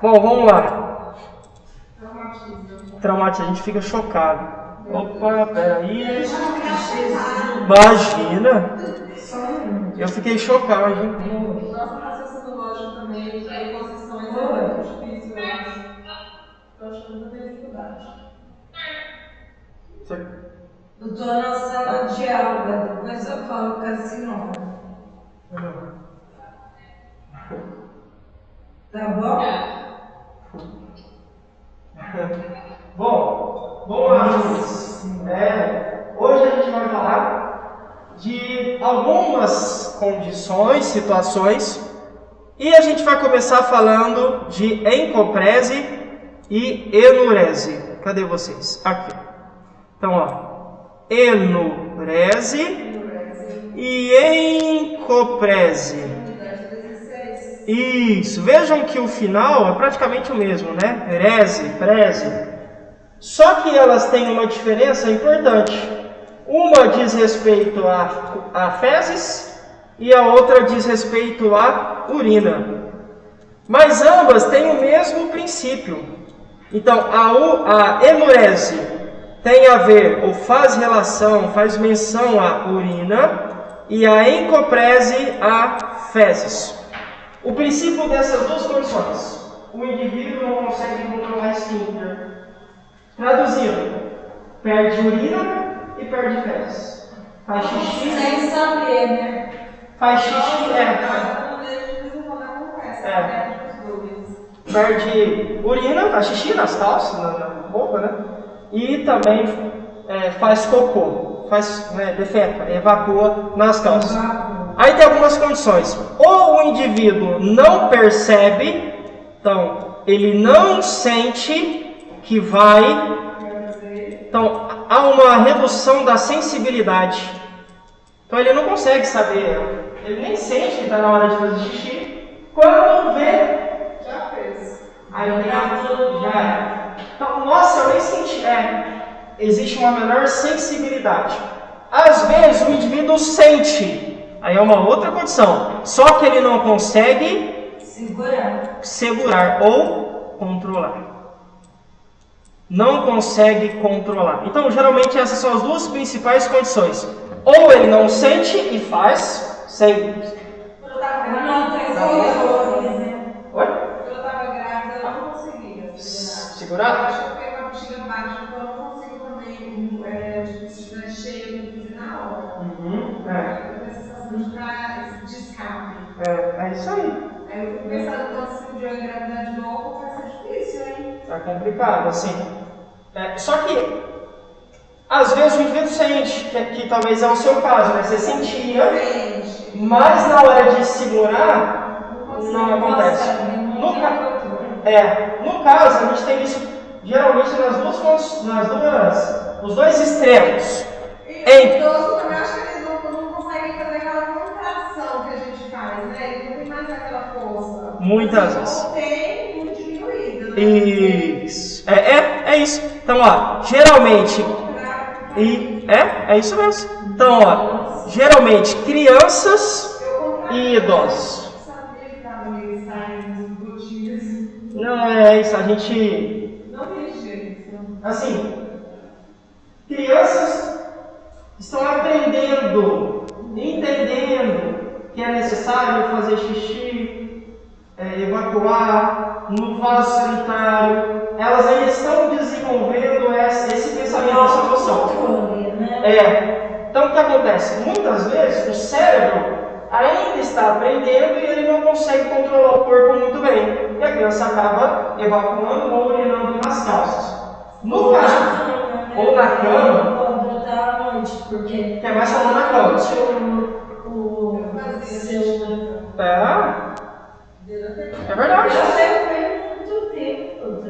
Bom, vamos lá. Traumatiza, a gente fica chocado. Opa, peraí. Imagina. Eu fiquei chocado, hein? Nosso raciocínio lógico também, em posições é muito difícil, eu acho. Eu acho que eu tenho dificuldade. Eu estou na sala de aula, depois eu falo com a senhora. Tá bom? Bom, vamos lá, Luiz. Hoje a gente vai falar de algumas condições, situações, e a gente vai começar falando de encoprese e enurese. Cadê vocês? Aqui. Então, ó, enurese e encoprese. Isso, vejam que o final é praticamente o mesmo, né? Reze, preze. Só que elas têm uma diferença importante. Uma diz respeito a fezes e a outra diz respeito à urina. Mas ambas têm o mesmo princípio. Então, a enurese tem a ver, ou faz relação, faz menção à urina, e a encoprese a fezes. O princípio dessas duas condições: o indivíduo não consegue controlar esfíncter. Traduzindo, perde urina e perde fezes. Faz xixi. Sem saber, né? Faz xixi, perde urina, faz xixi nas calças, na roupa, né? E também faz cocô, defeca, evacua nas calças. Aí tem algumas condições. Ou o indivíduo não percebe, então ele não sente que vai. Então há uma redução da sensibilidade. Então ele não consegue saber, ele nem sente que está na hora de fazer xixi. Quando vê, já fez. Aí eu tenho, já é. Então, nossa, eu nem senti. Existe uma menor sensibilidade. Às vezes o indivíduo sente. Aí é uma outra condição. Só que ele não consegue segurar ou controlar. Não consegue controlar. Então, geralmente essas são as duas principais condições. Ou ele não sente e faz sem. Quando eu estava grávida, eu não conseguia segurar. Eu acho que eu tenho uma bexiga baixa, então eu não consigo também cheia de fazer na hora. Eu tenho a sensação de escape. É isso aí. Aí eu fico pensando, então, se um dia eu engravidar de novo, vai ser difícil, hein? É complicado, assim. Só que, às vezes o indivíduo sente, que talvez é o seu caso, né? Você sentia, mas na hora de segurar, não acontece. No caso, a gente tem isso geralmente nos dois extremos. E o idoso também, acho que ele não consegue fazer aquela contração que a gente faz, né? Ele não tem mais aquela força. Muitas vezes. Ou tem muito diminuído, né? Isso. É isso. Então, ó, geralmente. É isso mesmo. Então, ó, geralmente crianças e idosos. Eu sabia que estava meio saindo gotinhas. Não, é isso. A gente. Não tem jeito. Assim, crianças estão aprendendo, entendendo que é necessário fazer xixi, evacuar no vaso sanitário. Elas ainda estão desenvolvendo esse pensamento, essa noção. Então o que acontece? Muitas vezes o cérebro ainda está aprendendo e ele não consegue controlar o corpo muito bem. E a criança acaba evacuando ou urinando nas calças. No caso, ou na cama, porque que é mais comum na cama. É verdade.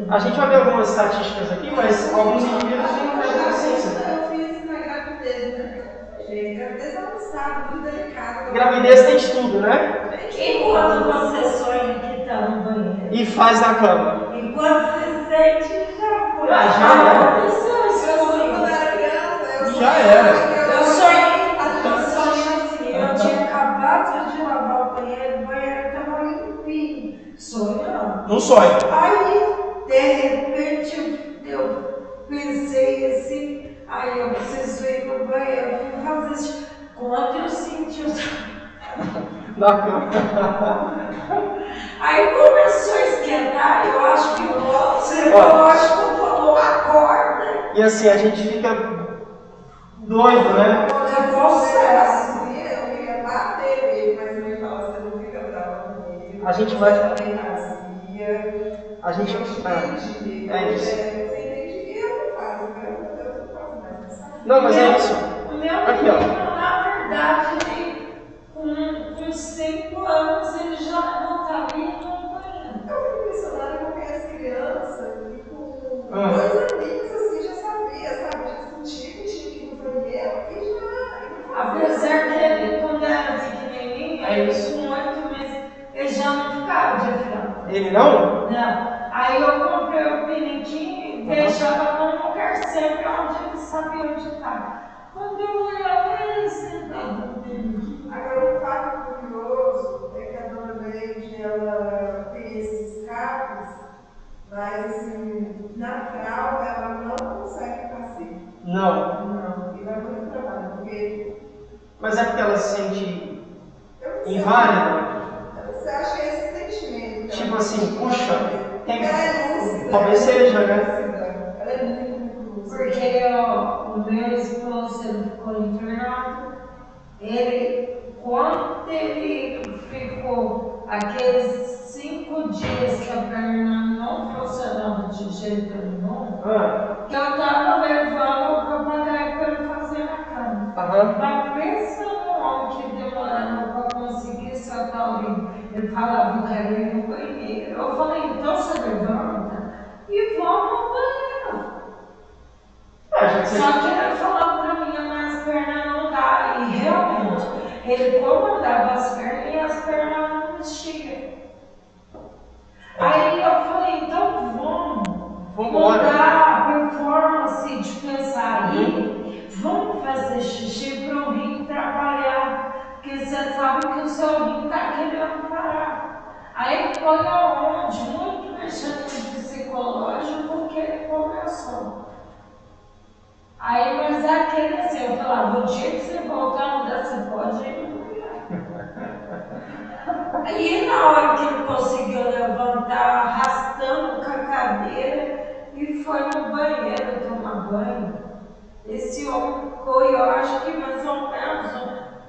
A gente vai ver algumas estatísticas aqui, mas alguns indivíduos não têm consciência. Eu fiz na gravidez, né? Gravidez é um estado muito delicado. Gravidez tem de tudo, né? Enquanto você sonha que está no banheiro. E faz na cama. Enquanto você sente, já foi. Já era. Eu sonhei assim, eu tinha acabado de lavar o banheiro estava limpinho. Sonhando. No sonho. Aí, de repente, eu pensei assim, aí eu preciso ir no banheiro, fui fazer xixi. Quando eu senti o Na cama. aí começou a esquentar, eu acho que o nosso psicológico falou, acorda. E assim, a gente fica doido, né? É processo. Eu ia bater ele, mas ele fala, você não fica brava comigo. A gente vai. A gente entendi. É isso. Você entende que eu não faço, graças a Deus eu não faço mais. Não, mas é isso. O meu Aqui, menino, na verdade, com 5 anos, ele já levantaria e não banheiro. Eu fico impressionada com as crianças e com 2 aninhos assim, já sabia, sabe? Já sentia que tinha que ir no banheiro e já. Apesar que ele, quando era pequenininho, É isso. com 8 meses, ele já não ficava de fralda. Ele não? Não. Aí eu comprei o piniquinho e deixava num lugar sempre onde ele sabia onde estava. Quando eu olhava, ele sentado no piniquinho. Agora, um fato curioso é que a dona Neide, ela tem esses escapes, mas assim, na fralda ela não consegue fazer. Não. Não, e vai muito trabalho, porque. Mas é porque ela se sente Eu não sei. inválida? Você acha que é esse sentimento? Tipo assim, puxa, tem. Ela é lúcida. Talvez seja, né? Ela é muito lúcida. Porque o meu esposo ele ficou internado, quando ele ficou aqueles 5 dias que a perna não funcionava de jeito nenhum, que eu estava levando o papagaio para ele fazer na cama. Mas pensa no homem que demorava para conseguir soltar o rim. Ele falava, eu quero ir no banheiro. Eu falei, então você levanta e vamos no banheiro. Só que ele falou pra mim, minhas pernas não dá. E realmente, ele comandava as pernas e as pernas não mexiam. Aí eu falei, então vamos mudar a performance de pensar aí, vamos fazer xixi para o rim trabalhar, porque você sabe que o seu rim está querendo parar. Aí foi aonde, muito mexendo no psicológico, porque ele começou. Aí, mas é aquele assim, eu falava, o dia que você voltar a mudar, você pode ir no lugar. Aí na hora que ele conseguiu levantar, arrastando com a cadeira, e foi no banheiro tomar banho. Esse homem ficou, eu acho que mais ou menos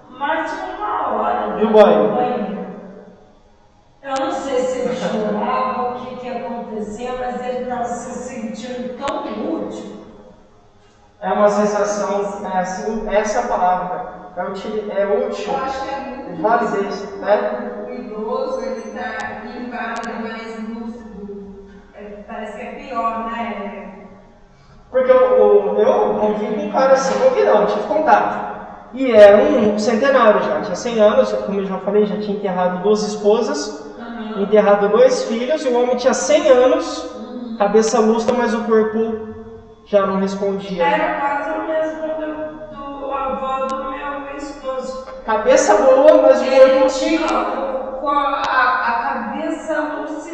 mais de 1 hora no banho. Eu não sei se ele chorava, o que acontecia, mas ele estava se sentindo tão útil. É uma sensação, essa é a palavra, é útil, Eu acho que é muito validez, né? O idoso, ele está inválido, mais lúcido. Parece que é pior, né? Porque eu convivi com um cara assim, eu tive contato. E era um centenário já, tinha 100 anos, como eu já falei, já tinha enterrado 2 esposas, enterrado 2 filhos, e o homem tinha 100 anos, cabeça lúcida, mas o corpo já não respondia. Era quase o mesmo do avô do meu esposo. Cabeça boa, mas o corpo... Ele tinha a cabeça lúcida.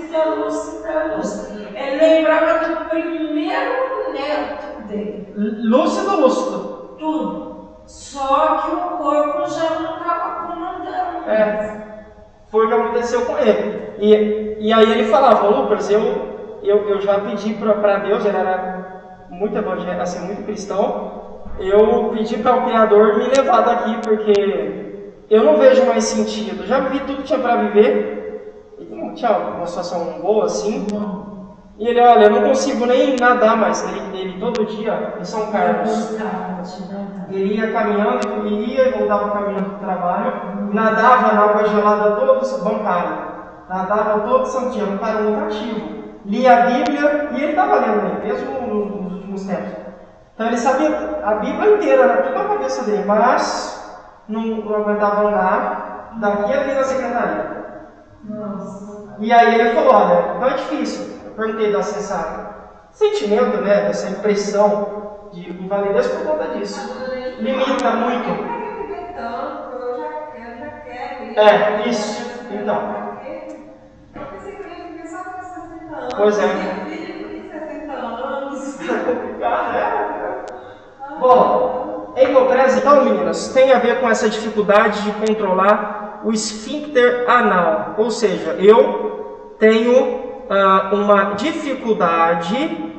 Ele lembrava do primeiro neto dele. Lúcido. Tudo. Só que o corpo já não estava comandando. Foi o que aconteceu com ele. E aí ele falava, Lucas, eu já pedi para Deus, ele era muito evangélico, assim, muito cristão, eu pedi para o Criador me levar daqui, porque eu não vejo mais sentido. Já vivi tudo que tinha para viver, e tinha uma situação boa assim, e ele, olha, eu não consigo nem nadar mais. Ele todo dia, em São Carlos, ele ia caminhando, ia e voltava caminhando para o trabalho, nadava na água gelada todo bancário, nadava todo santinho, um cara muito ativo, lia a Bíblia, e ele estava lendo mesmo nos últimos tempos. Então ele sabia a Bíblia inteira, era tudo na cabeça dele, mas não aguentava andar daqui ali na secretaria. Nossa. E aí ele falou, olha, não é difícil. Eu perguntei desse sentimento, né, dessa impressão de invalidez por conta disso. Limita muito. Eu já quero. Isso. Então. Eu pensei que eu ia pensar Não, Pois é. minha filha tem 60 anos. Bom, encoprese, então, meninas, tem a ver com essa dificuldade de controlar o esfíncter anal. Ou seja, eu tenho uma dificuldade,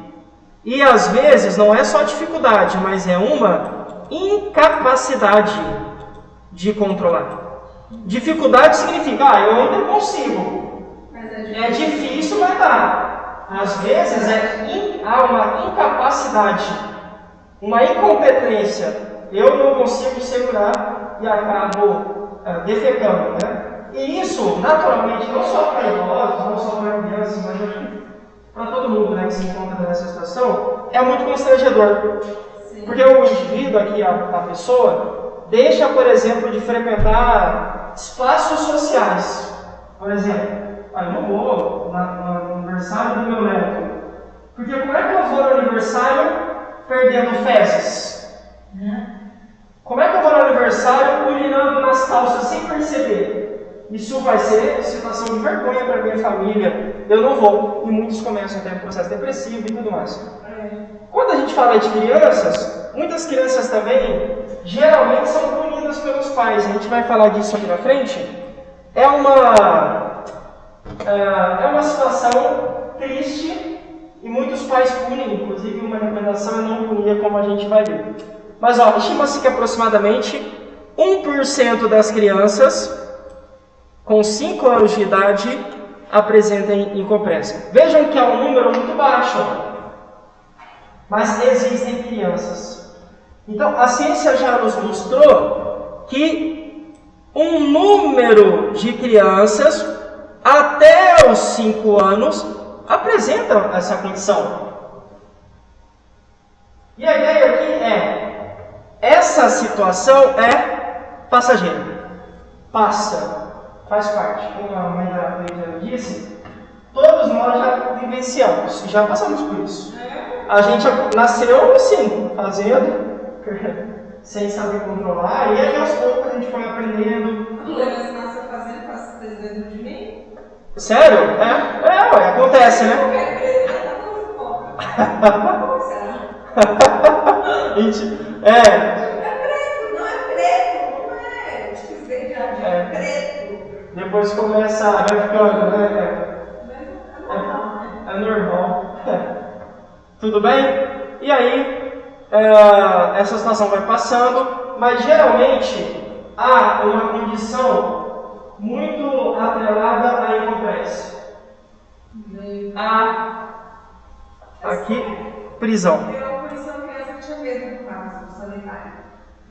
e às vezes não é só dificuldade, mas é uma incapacidade de controlar. Dificuldade significa, eu ainda consigo. Mas É difícil, mas dá. Às vezes há uma incapacidade, uma incompetência. Eu não consigo segurar e acabo defecando, né? E isso, naturalmente, não só para idosos, não só para crianças, mas para todo mundo, né, que se encontra nessa situação, é muito constrangedor. Sim. Porque o indivíduo aqui, a pessoa, deixa, por exemplo, de frequentar espaços sociais. Por exemplo, eu não vou no aniversário do meu neto. Porque como é que eu vou no aniversário perdendo fezes? Como é que eu vou no aniversário urinando nas calças sem perceber? Isso vai ser situação de vergonha para minha família. Eu não vou. E muitos começam a ter um processo depressivo e tudo mais. Quando a gente fala de crianças, muitas crianças também geralmente são punidas pelos pais. A gente vai falar disso aqui na frente. É uma situação triste e muitos pais punem. Inclusive, uma recomendação é não punir, como a gente vai ver. Mas estima-se que aproximadamente 1% das crianças com 5 anos de idade apresentem encoprese. Vejam que é um número muito baixo, mas existem crianças. Então, a ciência já nos mostrou que um número de crianças até os 5 anos apresentam essa condição. E a ideia aqui essa situação é passageira. Passa, faz parte. Como a mãe da Lídia disse, todos nós já vivenciamos, já passamos por isso. A gente nasceu assim, fazendo, sem saber controlar, e aí aos poucos a gente foi aprendendo. O Lucas nasceu fazendo, passa 3 dentro de mim? Sério? Acontece, né? Como será? É preto, não é tipo esverdeado, é preto. Depois começa, vai ficando, né? É normal. Tudo bem? E aí, essa situação vai passando, mas geralmente há uma condição muito atrelada à encoprese. Aqui, prisão. Eu conheci uma criança que tinha medo do vaso sanitário.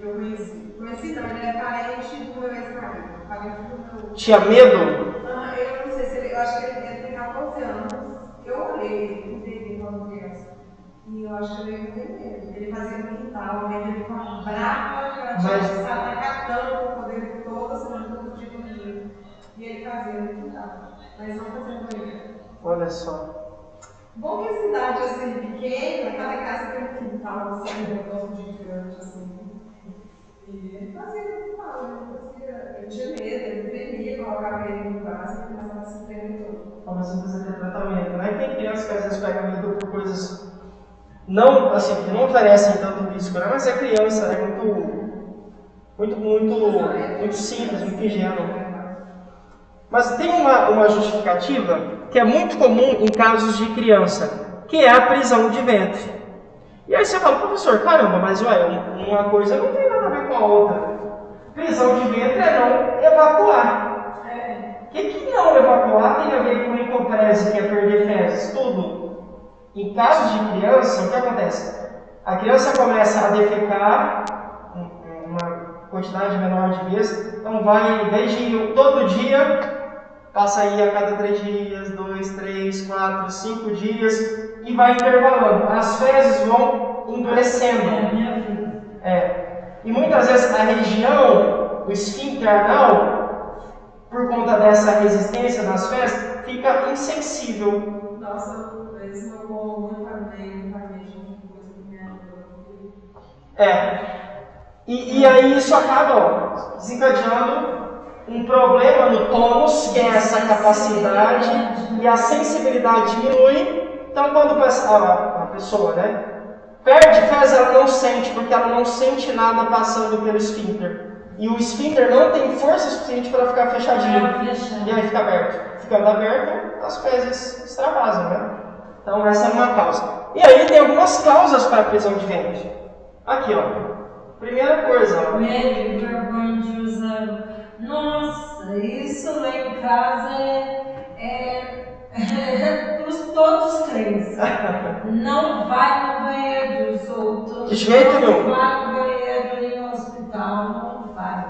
Eu conheci. Conheci não, ele é parente do meu ex-marido. Parente do meu... Tinha medo? Eu não sei se ele... Eu acho que ele tem 14 anos. Eu olhei ele quando criança. E eu acho que ele tem medo. Ele fazia no quintal, ele ficava brava, que ela tinha que estar catando o poder toda semana, todo dia do dia. E ele fazia no quintal. Mas não fazia com ele. Olha só. Bom que a cidade assim, pequena, cada casa tem um quintal, assim, um negócio de grande, assim. E ele fazia no quintal, ele tinha medo, ele tremia, colocava ele no braço e começava a se tremer todo. Mas não precisa ter tratamento, né? Tem crianças que às vezes pegam medo por coisas que não oferecem tanto risco, né? Mas a criança é muito simples, muito ingênua. Mas tem uma justificativa que é muito comum em casos de criança, que é a prisão de ventre. E aí você fala, professor, caramba, mas uma coisa não tem nada a ver com a outra. Prisão de ventre é não evacuar. O que não evacuar tem a ver com encoprese, que é perder fezes? Tudo. Em casos de criança, o que acontece? A criança começa a defecar uma quantidade menor de vezes, então vai desde todo dia, passa aí a cada 3 dias, 2, 3, 4, 5 dias e vai intervalando. As fezes vão endurecendo. E muitas vezes a região, o esfíncter anal, por conta dessa resistência das fezes, fica insensível. Nossa, eles não vão muito família junto com coisa que me ajudou. E aí isso acaba desencadeando um problema no tônus, que é essa capacidade, e a sensibilidade diminui. Então, quando a pessoa, né, perde fezes, ela não sente, porque ela não sente nada passando pelo esfíncter. E o esfíncter não tem força suficiente para ficar fechadinho. E aí fica aberto. Ficando aberto, as fezes extravasam, né? Então, essa é uma causa. E aí, tem algumas causas para a prisão de ventre. Aqui, ó. Primeira coisa, ó. Medo, vergonha de usar. Nossa, isso lá em casa é todos os três. Não vai no banheiro dos outros. De jeito nenhum. Não vai no banheiro em um hospital, não vai.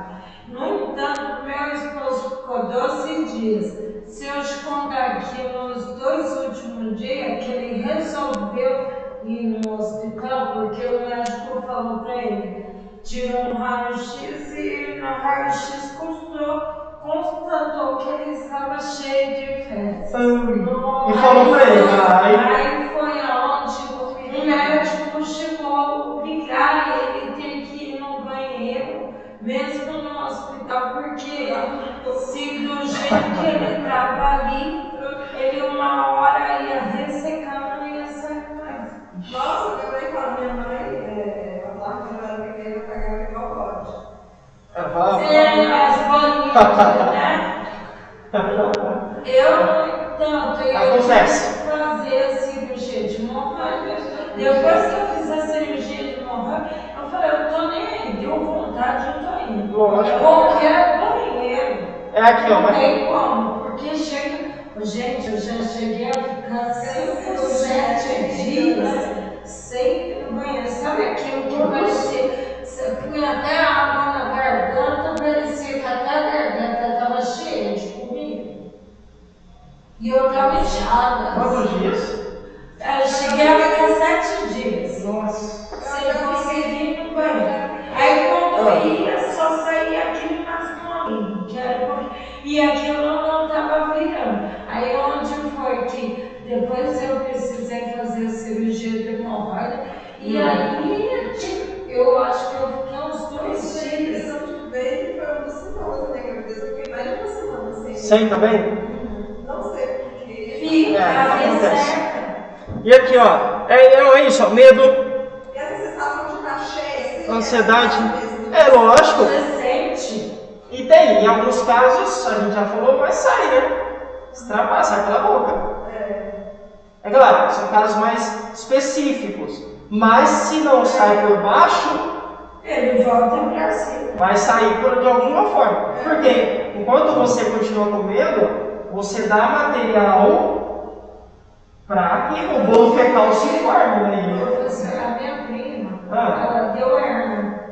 No entanto, meu esposo ficou 12 dias. Se eu te contar que nos 2 últimos dias que ele resolveu ir no hospital, porque o médico falou para ele, tirou um raio-x e no raio-x constatou que ele estava cheio de fezes. E falou para ele, aí foi aonde o médico chegou a obrigar ele a ter que ir no banheiro, mesmo no hospital, porque se do jeito que ele estava ali, ele uma hora ia ressecando e ia sair mais. Nossa, eu também falo, minha mãe, ela falava que quando eu era pequena, eu pegava igual bode. As bolinhas, né? Eu Acontece. fazer a cirurgia de hemorroida. Depois que eu fiz a cirurgia de hemorroida, eu falei, eu tô nem aí, deu vontade, eu tô indo. Lógico. Qualquer banheiro. É aqui, ó. Não tem como, porque chega. Gente, eu já cheguei a ficar 5, 7 dias sem ir no banheiro. Sabe aquilo que parecia? Você punha até a água na garganta, parecia que até a garganta estava cheia de comida. E eu estava inchada. Quantos dias? Eu cheguei a ficar 7 dias. Nossa. Sem conseguir ir no banheiro. Aí quando ia, só saía aquele mascolinho, que era e aquilo não estava virando. Aí onde foi que depois eu precisei fazer a cirurgia de hemorroida, e aí eu acho que eu fiquei uns 2 dias. Eu veio foi uma semana da minha gravidez, eu fiquei mais de uma semana sem. Sem também? Não sei porquê. Fica, acontece. reserva. E aqui, ó. É isso, ó. Medo, E essa sensação de estar cheia, assim, ansiedade. É lógico. Você sente. E tem, em alguns casos, a gente já falou, mas sai, né? Extravasa, sai pela boca. É claro, são casos mais específicos. Mas se não sai por baixo, Ele volta pra cima. vai sair de alguma forma. Porque enquanto você continua com medo, você dá material para que o bolo fecal se forme, né? Professora, a minha prima, Ah. ela deu hernia.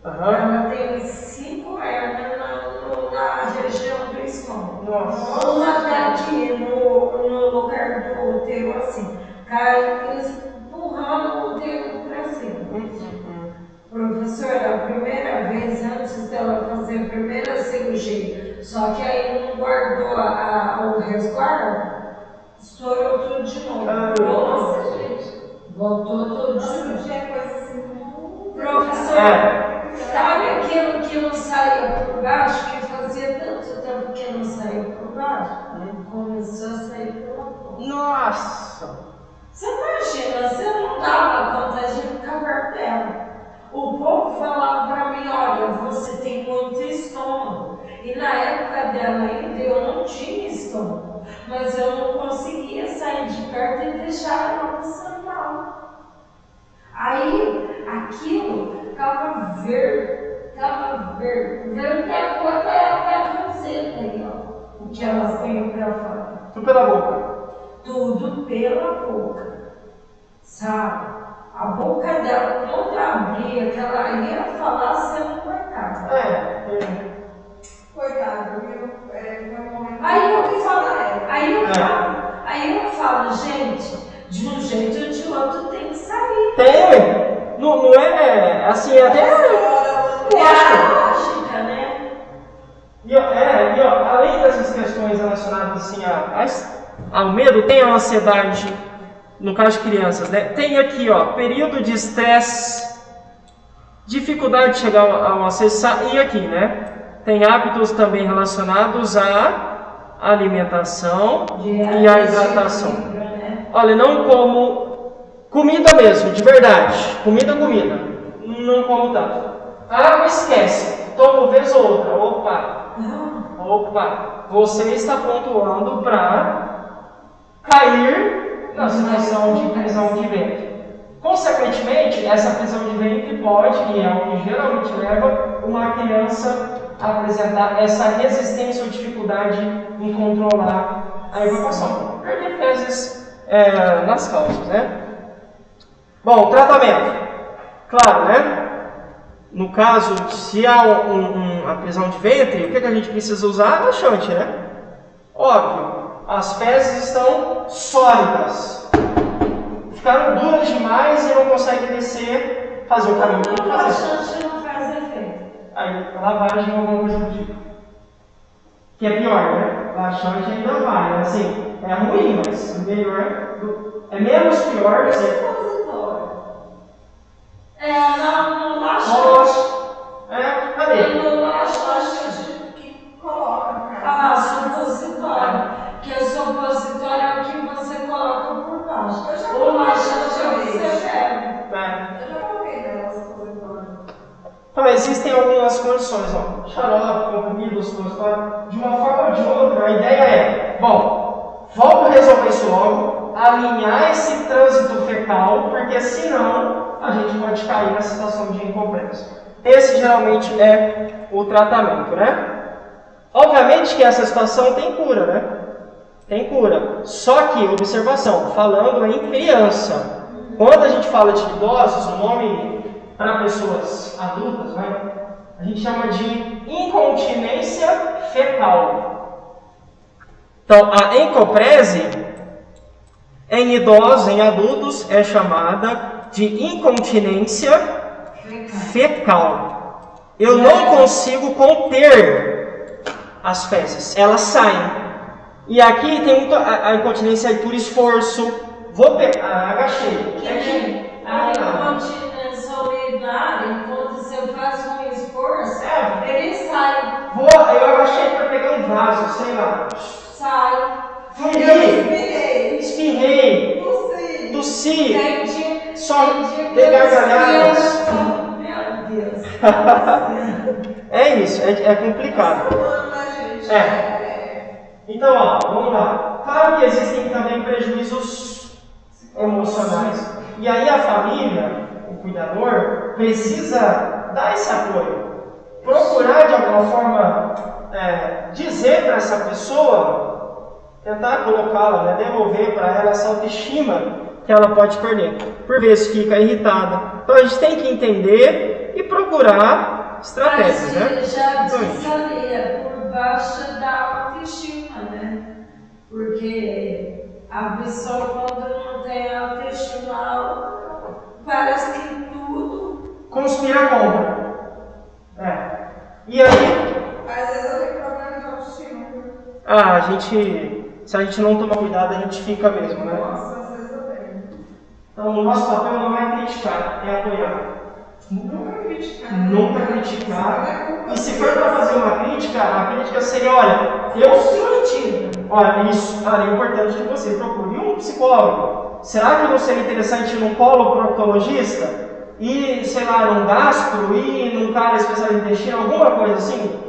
Aham. Ela tem 5 hérnias na região do estômago. Nossa. Uma daqui no lugar do útero, assim, cai empurrando o útero para cima. Professora, a primeira vez antes dela fazer a primeira cirurgia, só que aí não guardou o resguardo, estourou tudo de novo. Nossa, gente. Voltou tudo de novo. Nossa, tinha coisa assim muito. Professora, sabe aquilo que não saía por baixo, que fazia tanto tempo que não saía por baixo? Começou a sair pela boca. Nossa! Você imagina, você não dava conta de ficar perto dela. O povo falava para mim, olha, você tem muito estômago. E na época dela ainda eu não tinha estômago. Mas eu não conseguia sair de perto e deixar ela passando mal. Aí, aquilo ficava verde a cor da camiseta aí, ó. O que ela põe pra fora. Tudo pela boca. Tudo pela boca, sabe? A boca dela, quando abria, que ela ia falar, você não cortava. Coitado, foi um momento. Aí eu falo, gente, de um jeito ou de outro tem que sair. Tem, não é assim, até lógico. Lógica, né? E ó, além dessas questões relacionadas assim ao medo, tem a ansiedade, no caso de crianças, né? Tem aqui, ó, período de estresse, dificuldade de chegar ao acessar, e aqui, né? Tem hábitos também relacionados à alimentação e à hidratação. Olha, não como comida mesmo, de verdade. Comida. Não como tanto. Água esquece. Tomo vez ou outra. Opa. Você está pontuando para cair na situação de prisão de ventre. Consequentemente, essa prisão de ventre pode, e é o que geralmente leva uma criança a apresentar essa resistência ou dificuldade em controlar a evacuação. Perder fezes nas calças, né? Bom, tratamento. Claro, né? No caso, se há a prisão de ventre, o que a gente precisa usar? Laxante, né? Óbvio, as fezes estão sólidas. Ficaram duras demais e não conseguem descer, fazer o caminho que tem que fazer. Laxante não faz efeito. Aí, lavagem ou alguma coisa do tipo. Que é pior, né? Laxante ainda vai, assim, é ruim, mas melhor, é menos pior. No laxante. Cadê? No laxante que coloca. Supositório. Que o supositório é o que você coloca por baixo. O laxante é o que você bebe. Eu já coloquei nela supositório. Então, existem algumas condições, ó. Xarope, comprimido, supositório. De uma forma ou de outra, a ideia é, bom, vamos resolver isso logo, alinhar esse trânsito fecal, porque senão a gente pode cair na situação de incompreensão. Esse geralmente é o tratamento, né? Obviamente que essa situação tem cura, né? Tem cura. Só que, observação, falando em criança. Quando a gente fala de idosos, o nome para pessoas adultas, né? A gente chama de incontinência fecal. Então, a encoprese em idosos, em adultos, é chamada de incontinência fecal. Eu não consigo conter as fezes, elas saem. E aqui tem a incontinência por esforço. Vou pegar, agachei. A incontinência urinária, quando você faz um esforço, ele sai. Eu agachei para pegar um vaso, sei lá. Sai. Espirrei. Tossi. Entendi. Só dei gargalhadas. Meu Deus. É isso, é complicado. Então, ó, vamos lá. Claro que existem também prejuízos emocionais. E aí a família, o cuidador, precisa dar esse apoio. Procurar de alguma forma dizer para essa pessoa, tentar colocá-la, né, devolver para ela essa autoestima que ela pode perder. Por vezes fica irritada. Então a gente tem que entender e procurar estratégias, né? Já disse ali, por baixo da autoestima, né? Porque a pessoa, quando não tem autoestima, parece que tudo conspira contra. E aí? Às vezes eu tenho problema de autoestima. Se a gente não tomar cuidado, a gente fica mesmo, né? Nossa, às vezes eu tenho. Então, o nosso papel não é criticar, é apoiar. Nunca criticar. E se for para fazer uma crítica, a crítica seria, olha, eu sou olha, isso, é importante que você procure um psicólogo. Será que não seria interessante ir num proctologista? E, sei lá, num gastro, ir num cara especialista em intestino, alguma coisa assim?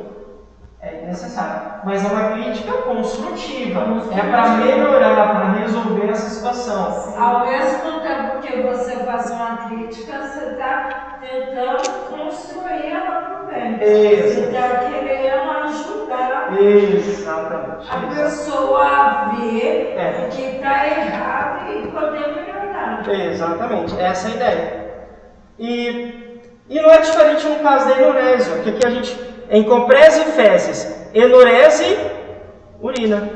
É necessário. Mas é uma crítica construtiva. É para melhorar, para resolver essa situação. Ao mesmo tempo que você faz uma crítica, você está tentando construir ela para o bem. Você está querendo ajudar Exatamente. a pessoa a ver o que está errado e poder melhorar. Exatamente, essa é a ideia. E não é diferente no caso da enurese, que aqui a gente encoprese e fezes, enurese, urina.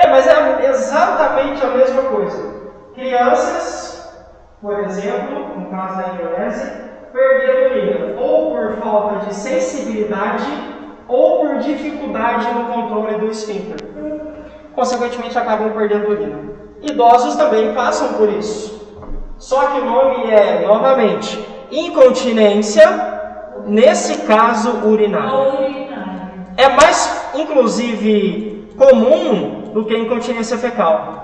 Mas é exatamente a mesma coisa. Crianças, por exemplo, no caso da enurese, perderam urina, ou por falta de sensibilidade, ou por dificuldade no controle do esfíncter. Consequentemente, acabam perdendo urina. Idosos também passam por isso. Só que o nome é, novamente, incontinência Nesse caso, urinária. Ou urinária. É mais, inclusive, comum do que incontinência fecal.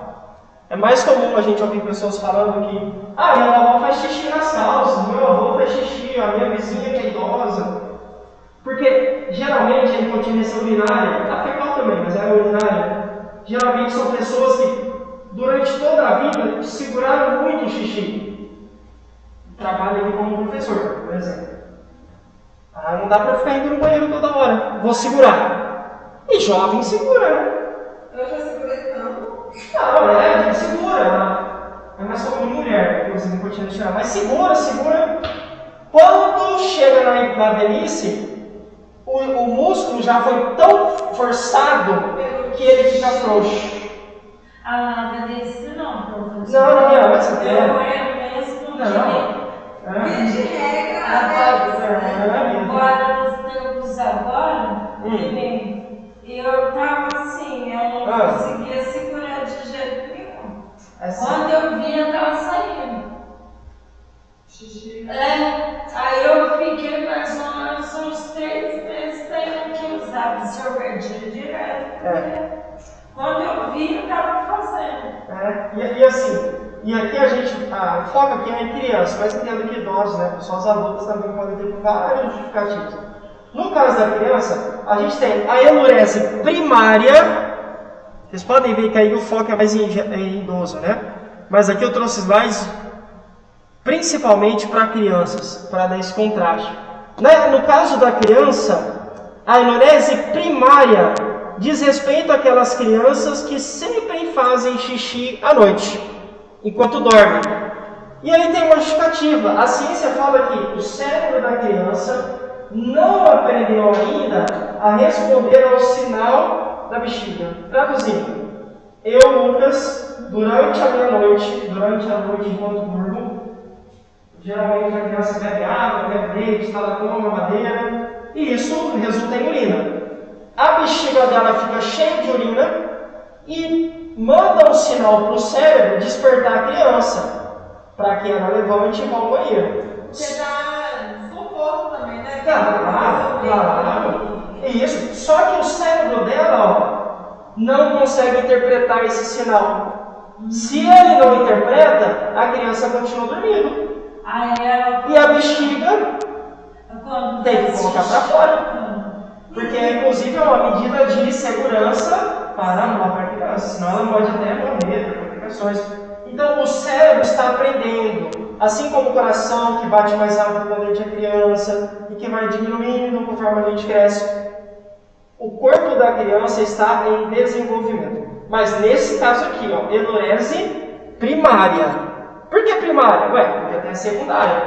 É mais comum a gente ouvir pessoas falando que minha avó faz xixi nas calças, meu avô faz xixi, a minha vizinha que é idosa. Porque, geralmente, a incontinência urinária, a fecal também, mas a urinária, geralmente são pessoas que, durante toda a vida, seguraram muito o xixi. Trabalho aqui como professor, por exemplo. Não dá para ficar indo no banheiro toda hora. Vou segurar. E jovem segura, né? Eu já segurei tanto. Não, a gente segura. É mais comum em mulher, inclusive, incontinência urinária. Mas segura. Quando chega na velhice, o músculo já foi tão forçado que ele fica frouxo. Na velhice não, professor. Não, mas você Eu é mesmo De regra, agora nos tempos agora, eu tava assim, eu não conseguia segurar de jeito nenhum. Quando eu vi, eu tava saindo. xixi. Aí eu fiquei mais ou menos uns 3 meses tendo que usar absorvente direto. Quando eu vi, eu tava fazendo. E assim, e aqui a gente foca aqui em criança, mas entendo que idosos, né? Pessoas adultas também podem ter vários justificativos. No caso da criança, a gente tem a enurese primária. Vocês podem ver que aí o foco é mais em idoso, né? Mas aqui eu trouxe slides principalmente para crianças, para dar esse contraste. No caso da criança, a enurese primária diz respeito àquelas crianças que sempre fazem xixi à noite, enquanto dormem. E aí tem uma justificativa. A ciência fala que o cérebro da criança não aprendeu ainda a responder ao sinal da bexiga. Traduzindo, eu, Lucas, durante a noite enquanto durmo, geralmente a criança bebe água, bebe leite, está na cama, mamadeira, e isso resulta em urina. A bexiga dela fica cheia de urina e manda um sinal para o cérebro despertar a criança, para que ela levante e vá ao banheiro. Você dá sufoco também, né? Claro. Isso. Só que o cérebro dela não consegue interpretar esse sinal. Se ele não interpreta, a criança continua dormindo. E a bexiga tem que colocar para fora. Porque, inclusive, é uma medida de segurança para a criança, senão ela pode até morrer por complicações. Então, o cérebro está aprendendo, assim como o coração, que bate mais rápido quando a gente é criança e que vai diminuindo conforme a gente cresce. O corpo da criança está em desenvolvimento. Mas nesse caso aqui, enurese primária. Por que primária? Porque tem a secundária.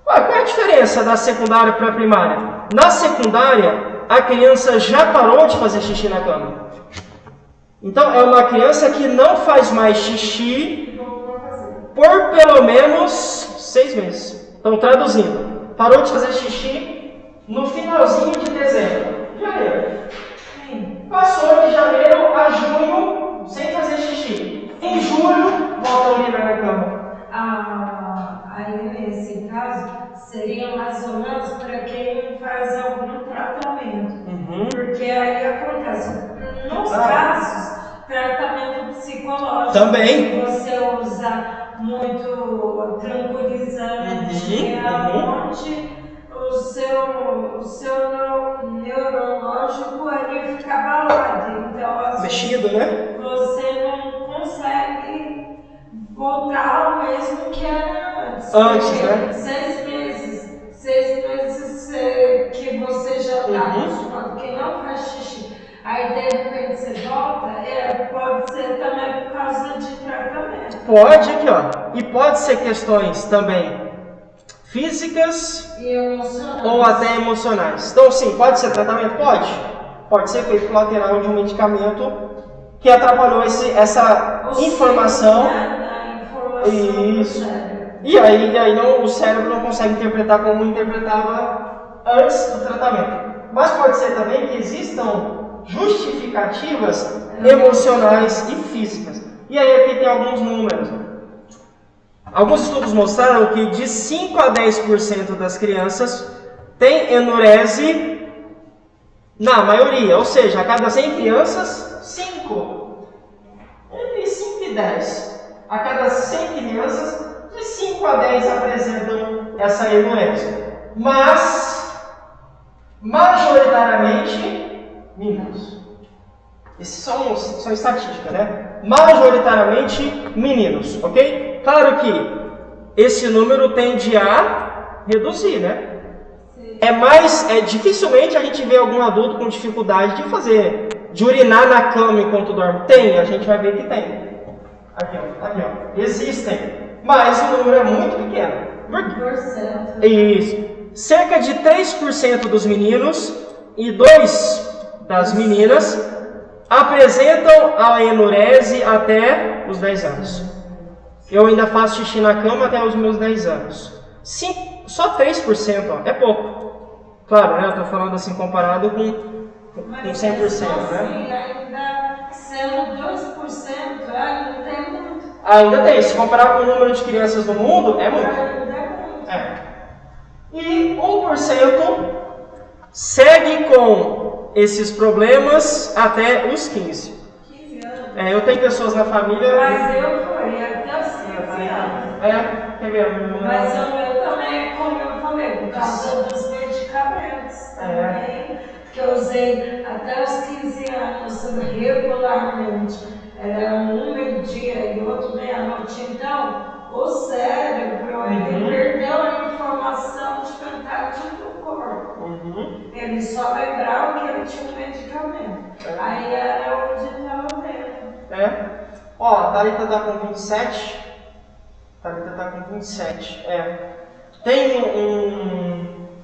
Qual é a diferença da secundária para a primária? Na secundária, a criança já parou de fazer xixi na cama. Então, é uma criança que não faz mais xixi por pelo menos 6 meses. Então, traduzindo, parou de fazer xixi no finalzinho de dezembro. Janeiro. Passou de janeiro a junho sem fazer xixi. Em julho, volta a urinar na cama. Aí, nesse caso, seria mais ou menos para quem faz algum tratamento. Porque aí acontece, nos casos, tratamento psicológico. Também. Você usa muito tranquilizante, onde o seu neurológico ele fica abalado. Então, mexido, né? Você não consegue voltar ao mesmo que era antes. Né? 6 meses que você já está acostumado, que não faz xixi. Aí de repente você volta, pode ser também por causa de tratamento. Pode, aqui E pode ser questões também físicas e emocionais. Ou até emocionais. Então sim, pode ser tratamento? Pode ser efeito colateral de um medicamento que atrapalhou essa informação. Isso. E aí o cérebro não consegue interpretar como interpretava antes do tratamento. Mas pode ser também que existam justificativas emocionais e físicas. E aí aqui tem alguns números. Alguns estudos mostraram que de 5 a 10% das crianças tem enurese na maioria, ou seja, a cada 100 crianças, 5. Entre 5 e 10. A cada 100 crianças, de 5 a 10 apresentam essa enurese. Mas, majoritariamente, meninos. Esses são estatísticas, né? Majoritariamente meninos, ok? Claro que esse número tende a reduzir, né? Dificilmente a gente vê algum adulto com dificuldade de urinar na cama enquanto dorme. Tem, a gente vai ver que tem. Aqui, ó. Existem, mas o número é muito pequeno. Por quê? Isso. Cerca de 3% dos meninos e 2% das meninas apresentam a enurese até os 10 anos. Eu ainda faço xixi na cama até os meus 10 anos. Sim, só 3%, ó, é pouco. Claro, né? Eu estou falando assim comparado com 100%, né? Ainda sendo 2%, ainda tem muito. Ainda tem. Se comparar com o número de crianças no mundo, é muito. E 1% segue com esses problemas até os 15. 15 anos. Eu tenho pessoas na família. Mas eu fui até os 15 anos. Quer ver? Mas o meu também, como eu falei, por causa dos medicamentos também, que eu usei até os 15 anos regularmente. Era um meio-dia e outro meia-noite. Então, o cérebro, ele perdeu a informação de metade do corpo. Ele só lembrava que ele tinha um medicamento. Aí era onde estava dentro. Ó, a Thalita está com 27. Tem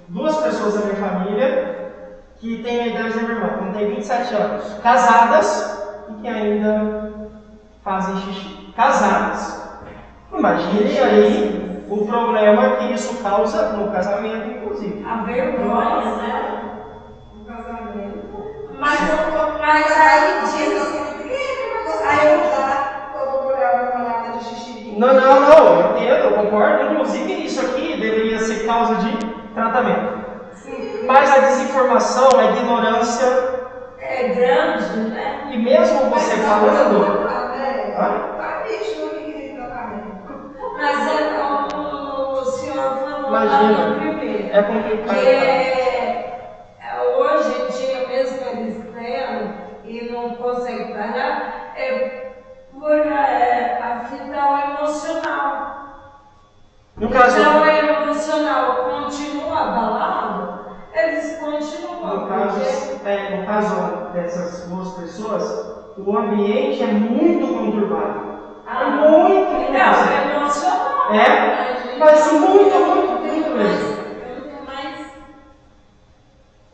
duas pessoas da minha família que têm a idade da minha irmã, que tem 27 anos. Casadas e que ainda fazem xixi. Casadas. Imagine aí o problema que isso causa no casamento, inclusive. A vergonha, né? No casamento. Mas aí diz. Aí eu já, quando eu olhava uma lata de xixi. Não, eu entendo, eu concordo. Inclusive, isso aqui deveria ser causa de tratamento. Sim. Mas a desinformação, a ignorância. É grande, né? E mesmo você falando. Tá bicho no que tem tratamento. Mas é como o senhor falou lá Imagina, no primeiro. é complicado. Hoje em dia, mesmo eles tendo e não conseguem parar, por a fita emocional. No caso, Então, o emocional continua abalado, eles continuam. no caso dessas duas pessoas, o ambiente é muito conturbado. Muito Não, emocional. Mas muito mesmo. Mais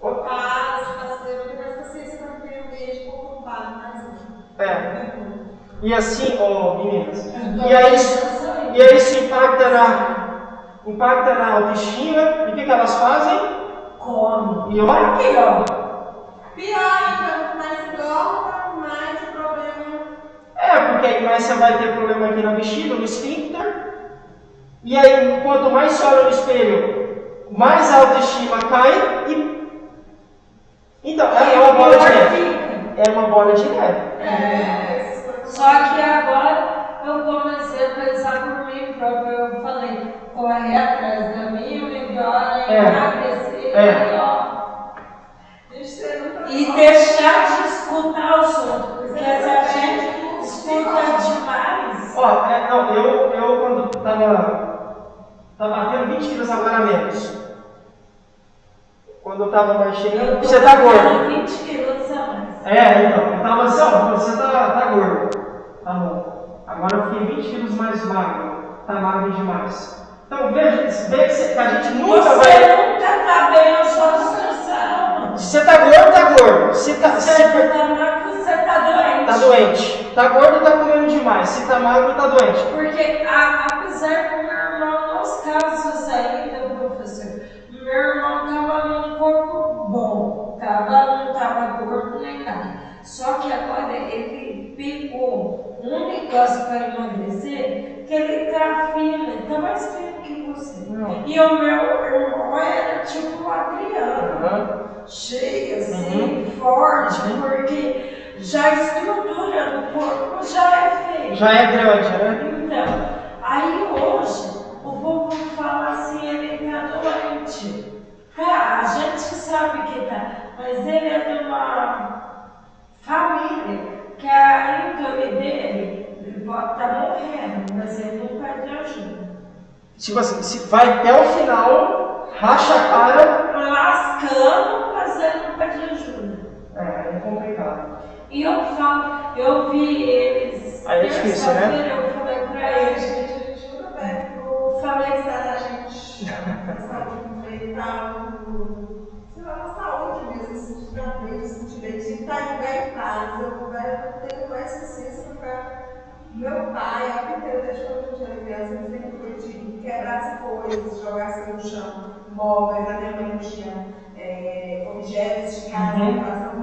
paz, parceiro, porque vocês estão tendo um ambiente ocupado, mais E assim, meninas, e aí isso impacta na autoestima, e o que elas fazem? Como? E olha aqui, ó. pior, quanto mais engorda, mais problema. Porque aí mais você vai ter problema aqui na bexiga, no esfíncter. E aí, quanto mais você olha no espelho, mais a autoestima cai e... Então, é uma bola de neve. É uma bola de neve. Só que agora eu comecei a pensar por mim próprio. Eu falei, correr atrás da minha melhora, emagrecer, e deixar de escutar os outros. Porque se a gente escuta demais. Eu quando tava batendo 20 quilos agora a menos. Quando eu tava mais chegando, você tá gordo. 20 quilos a mais. Então, eu tava assim, você tá gordo. Tá bom. Agora eu fiquei 20 quilos mais magro. Tá magro demais. Então veja que a gente nunca vai. Você nunca tá bem na sua situação. Se você tá gordo, tá gordo. Se tá magro, você tá doente. Tá doente. Tá gordo, tá comendo demais. Se tá magro, tá doente. Porque apesar do meu irmão, nos casos ainda, professor, meu irmão tava num corpo bom, não tava gordo nem nada. Só que agora ele pegou um negócio para emagrecer que ele tá fino, ele tá mais fino que você. E o meu irmão era mulher tipo Adriana, cheia, assim, forte, porque já a estrutura do corpo já é feia. Já é grande, né? Então, aí hoje, o povo fala assim, ele tá doente. Cara, a gente sabe que tá, mas ele é de uma família que a índole dele, ele pode estar morrendo, mas ele não perde ajuda. Tipo assim, se vai até o final, racha a cara. Lascando, mas ele não pede ajuda. É complicado. E eu falo, eu vi eles. Aí é difícil, né? Eu falei pra eles, A gente nunca pede pro familiarizar da gente, saúde mental, sei lá, na saúde mesmo, se tiver bem, se tiver de estar em lugar em casa, eu tenho mais consciência para meu pai, a vida inteira, desde quando eu tinha criança, ele sempre foi de quebrar as coisas, jogar assim no chão, móveis, a minha mãe não tinha objetos de casa,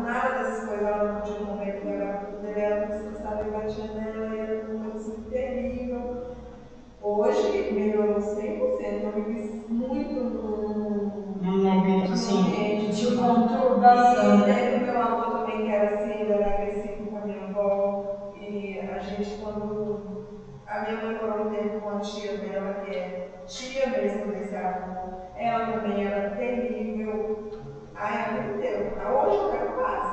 nada dessas coisas, ela não podia comer, porque ela precisava de batia nela, e era uma coisa assim terrível. Hoje melhorou 100%, eu vivi muito Num ambiente assim. de conturbação. E o meu avô também, que era assim, ele era agressivo com a minha avó. E a gente, quando a minha mãe morou um tempo com a tia dela, que é tia mesmo desse avô, ela também era terrível. Aí a vida inteira. Hoje eu quero paz.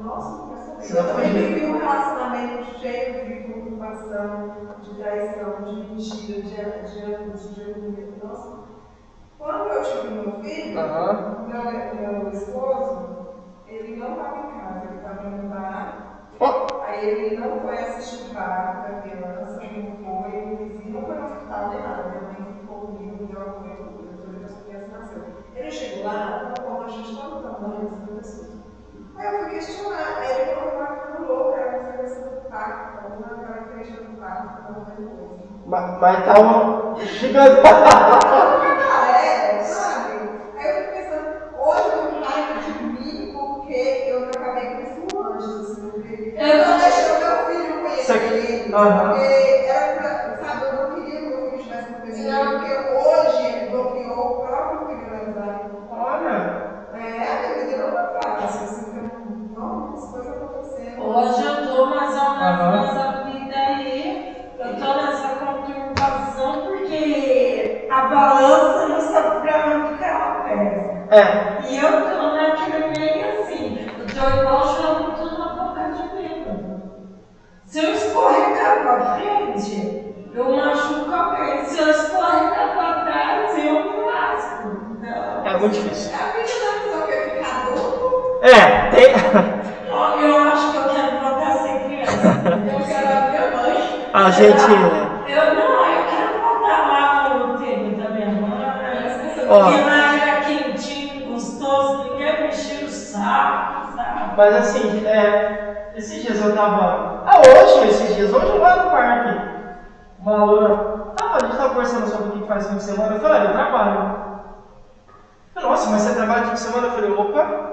Nossa, não quero saber. Eu também vivi um relacionamento cheio de conturbação, de traição, de mentira, de abuso, de orgulho. Nossa. Quando eu tive meu filho, meu esposo, ele não estava em casa, ele estava em um bar. Aí ele não foi assistir o bar da criança, não foi, o vizinho não foi no hospital nem nada. Minha mãe ficou comigo, me deu apoio, depois a criança nasceu. Ele chegou lá, como a gente todo tamanho, assim, pessoas. Aí eu fui questionar, aí ele falou que eu estava ficando louca, era uma coisa do parque, aquela igreja do parque, alguma coisa coisa. Mas tá um gigante. Sabe? Aí eu fico pensando, hoje eu tenho raiva de mim porque eu não acabei com esse anjo, assim, porque eu não deixei o meu filho conhecer ele, porque era pra, sabe, eu não queria que o meu filho tivesse conhecido, porque hoje ele bloqueou o próprio filho da amizade. Olha. A minha vida não tá fácil, assim, não, as coisas acontecendo. Hoje eu tô mais ou menos nessa vida aí, eu tô nessa conturbação porque a balança não sabe pra onde que ela pesa. E eu tô naquele meio assim, eu tô igual charuto na boca de bêbado. Se eu escorregar pra frente, eu machuco alguém. Se eu escorregar pra trás, eu me lasco. Não. É muito difícil. A vida da pessoa quer ficar adulto. Eu acho que eu quero voltar a ser criança. Eu quero a minha mãe. A gente. Eu quero voltar lá no útero da minha mãe. Porque lá era quentinho, gostoso, ninguém mexia o saco, sabe? Mas assim, esses dias eu tava. Hoje eu lá no parque. Uma aluna. A gente tava conversando sobre o que faz no fim de semana. Eu falei, eu trabalho. Nossa, mas você trabalha no fim de semana? Eu falei, opa.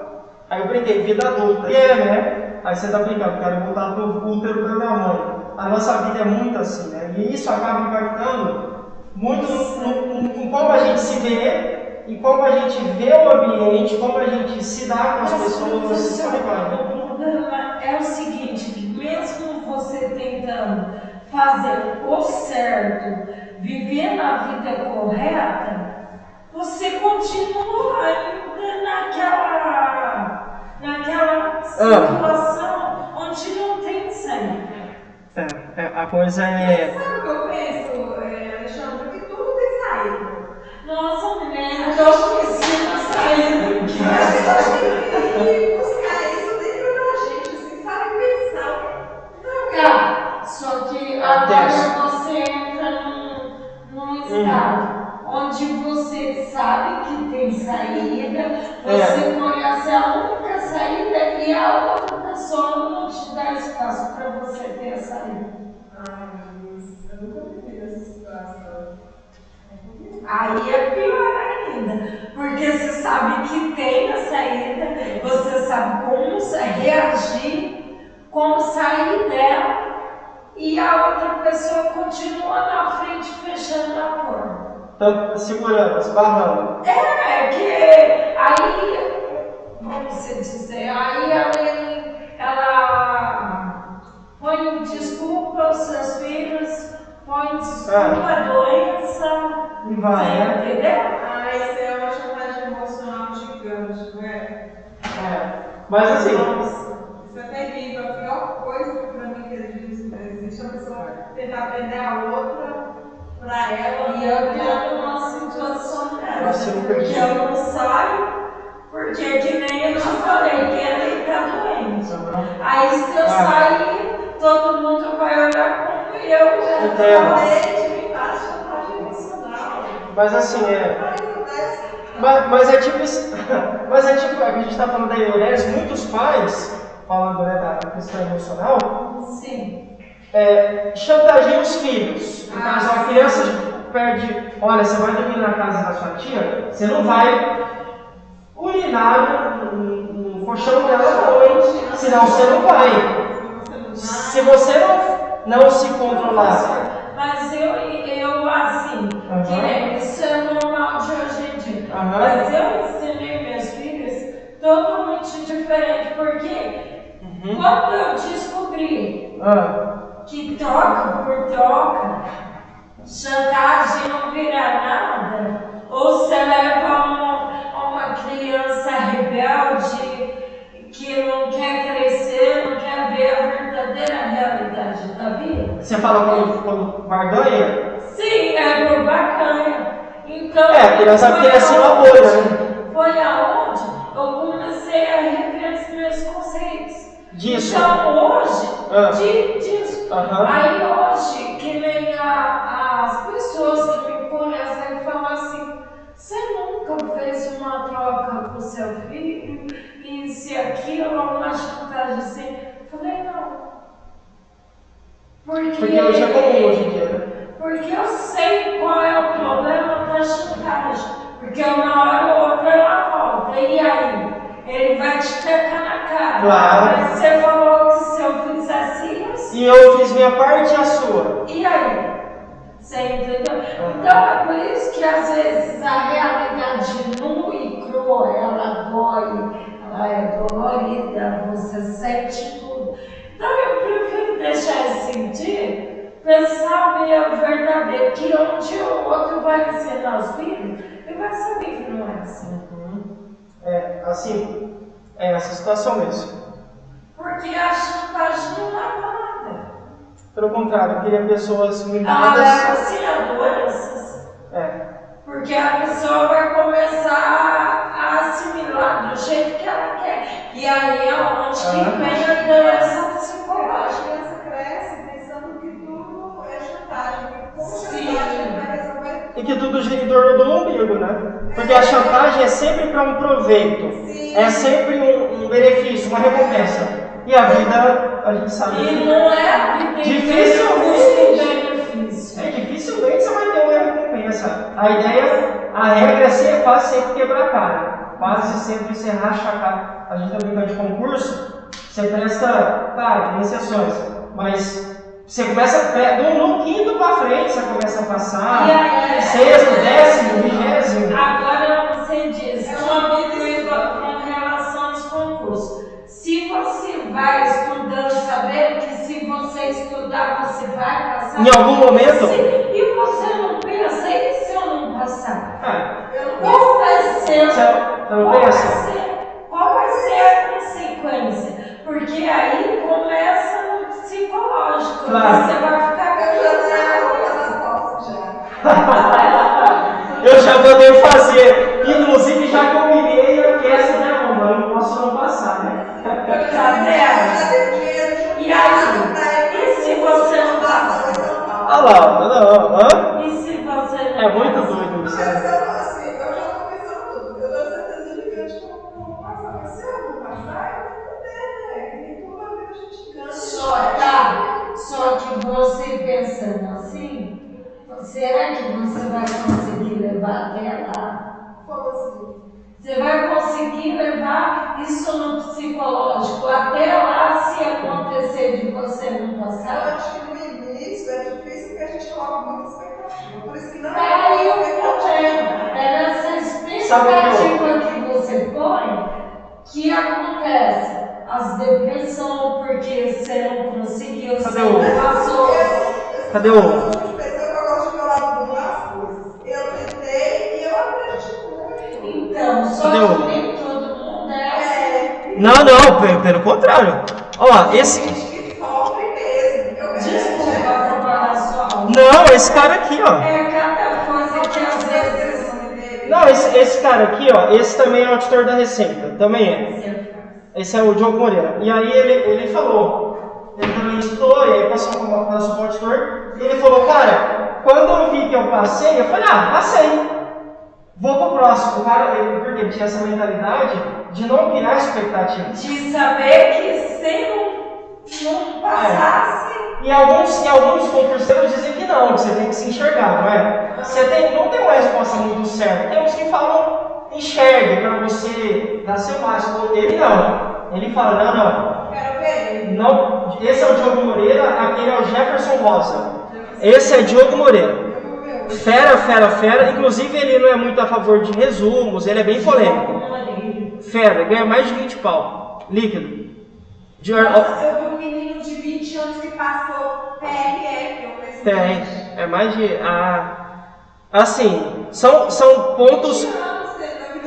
Aí eu brinquei, vida adulta. né? Aí você tá brincando, quero voltar pro útero da minha mãe. A nossa vida é muito assim, né? E isso acaba impactando muito em como a gente se vê e como a gente vê o ambiente, como a gente se dá com as pessoas. O problema é o seguinte, mesmo você tentando fazer o certo, viver na vida correta, você continua ainda naquela situação onde não tem saída. A coisa é. Sabe o que eu penso, Alexandre? Que tudo tem saída. Nossa, mulher, eu esqueci a saída. Mas eu acho que tem que buscar isso dentro da gente, assim, sabe? Pensar. Tá, só que agora você entra num estado onde você sabe que tem saída, você conhece a única saída e a outra pessoa não te dá espaço para você ter a saída. Ai, meu Deus, eu nunca vivi nessa situação. Aí é pior ainda, porque você sabe que tem a saída, você sabe como reagir, como sair dela, e a outra pessoa continua na frente fechando a porta. segurando, esbarrando. É que aí, como se dizer, aí ela põe desculpa aos seus filhos, põe desculpa à doença, E vai, né? entendeu? Isso é uma chantagem emocional gigante, né? Mas assim. Nossa, isso é terrível. A pior coisa que pra mim que existe é a pessoa tentar prender a outra pra ela. E eu tenho uma situação Nossa, dessa, eu porque perdi. eu não saio, porque que nem eu te falei, que ele tá doente. Aí se eu sair, todo mundo vai olhar como eu Entendo. Me faz chantagem emocional. Mas assim, Mas é tipo, a gente está falando da Eurés, muitos pais, falando, né, da questão emocional, Sim. chantageiam os filhos. Então, se uma criança perde, olha, você vai dormir na casa da sua tia, você não vai urinar no colchão dela à noite, senão você não vai. Se você não se controlar. Mas eu assim, isso é normal de hoje em dia. Mas eu ensinei minhas filhas totalmente diferente, porque quando eu descobri que troca por troca, chantagem não vira nada, ou você leva uma criança rebelde que não quer crescer, não quer ver a verdadeira realidade da vida. Você fala quando barganha? Sim, é por barganha. Então, a criança cresce uma bolha, né? Foi aonde eu comecei a rever os meus conceitos. Disso. Então hoje, disso. Aí hoje, que nem as pessoas que me conhecem falam assim, você nunca fez uma troca com seu filho, e se aquilo é uma chantagem assim? Eu falei, não. Porque hoje é comum hoje em dia, né? Porque eu sei qual é o problema da chantagem. Porque uma hora ou outra ela volta. E aí? Ele vai te tacar na cara. Claro. Mas você falou que se eu fizesse isso. E eu fiz minha parte e a sua. E aí? Você entendeu? Então é por isso que às vezes a realidade nua e crua, ela dói, ela é dolorida, você sente tudo. Então eu prefiro deixar ele sentir, pensar o verdadeiro, que onde o outro vai ensinar os filhos, ele vai saber que não é assim. Assim, é essa situação mesmo. Porque a chantagem não leva a nada. Pelo contrário, eu queria pessoas Ela mimadas. leva assim a doenças. Porque a pessoa vai começar a assimilar do jeito que ela quer. E aí é onde que vem a doença psicológica. A criança cresce pensando que tudo é chantagem. Que como chantagem vai resolver. E que tudo gira em torno do umbigo, né? Porque a chantagem é sempre para um proveito. Sim. É sempre um benefício, uma recompensa. E a vida, a gente sabe. E não é a vida dificilmente você vai ter uma recompensa. A ideia, a regra é quase sempre quebrar a cara. Quase sempre você racha a cara. A gente está brincando de concurso, você presta, claro, tem exceções, mas você começa no quinto para frente, você começa a passar, sexto, décimo, vigésimo. Agora você diz, com relação aos concursos, se você vai estudando, sabendo que se você estudar, você vai passar. Em algum momento? E você não pensa, e se eu não passar? Qual vai ser? Qual vai ser a consequência? Porque aí começa no psicológico. Claro. Você vai ficar Eu já mandei fazer. Inclusive já combinei a peça, né, mamãe? Eu não posso não passar, né? Tá vendo? E aí? E se você não passar? Olha lá, E se você não é muito doido isso. Mas assim, eu já tô pensando tudo. Eu tenho certeza de que eu não vou passar. Mas se eu não passar, eu vou ter, né? Que nem tudo na vida a gente ganha. Só que você pensando assim, será que você vai conseguir levar até lá? Como assim? Você vai conseguir levar isso no psicológico até lá, se acontecer de você não Eu passar? acho que no início é difícil porque a gente coloca muita expectativa. Por isso que não Aí é o expectativa que você põe, que acontece? As depressões, porque você não conseguiu, você não passou. Cadê o... Eu gosto de falar algumas coisas. Eu tentei e eu acredito muito. Então, só que nem todo mundo é assim. Não, pelo contrário. Ó, esse... que sofre mesmo. Desculpa atrapalhar sua aula. Não, esse cara aqui, ó. É cada coisa que às vezes... Não, esse cara aqui, ó, esse também é o auditor da Receita. Também é. Esse é o Diogo Moreira. E aí ele falou, ele também estudou, e aí passou para o auditor, e ele falou, cara, quando eu vi que eu passei, eu falei, passei. Vou pro próximo. O cara, porque ele tinha essa mentalidade de não criar expectativa. De saber que se não passasse... E alguns concurseiros dizem que não, que você tem que se enxergar, não é? Não tem uma resposta muito certa. Tem uns que falam, enxergue para você dar seu máximo. Ele não. Ele fala, não. Quero ver. Não, esse é o Diogo Moreira, aquele é o Jefferson Rosa. Esse é Diogo Moreira. Fera. Inclusive ele não é muito a favor de resumos, ele é bem polêmico. Fera, ganha mais de 20 pau. Líquido. Nossa, eu vi um menino de 20 anos que passou PRF. Tem. É mais de... assim, são pontos...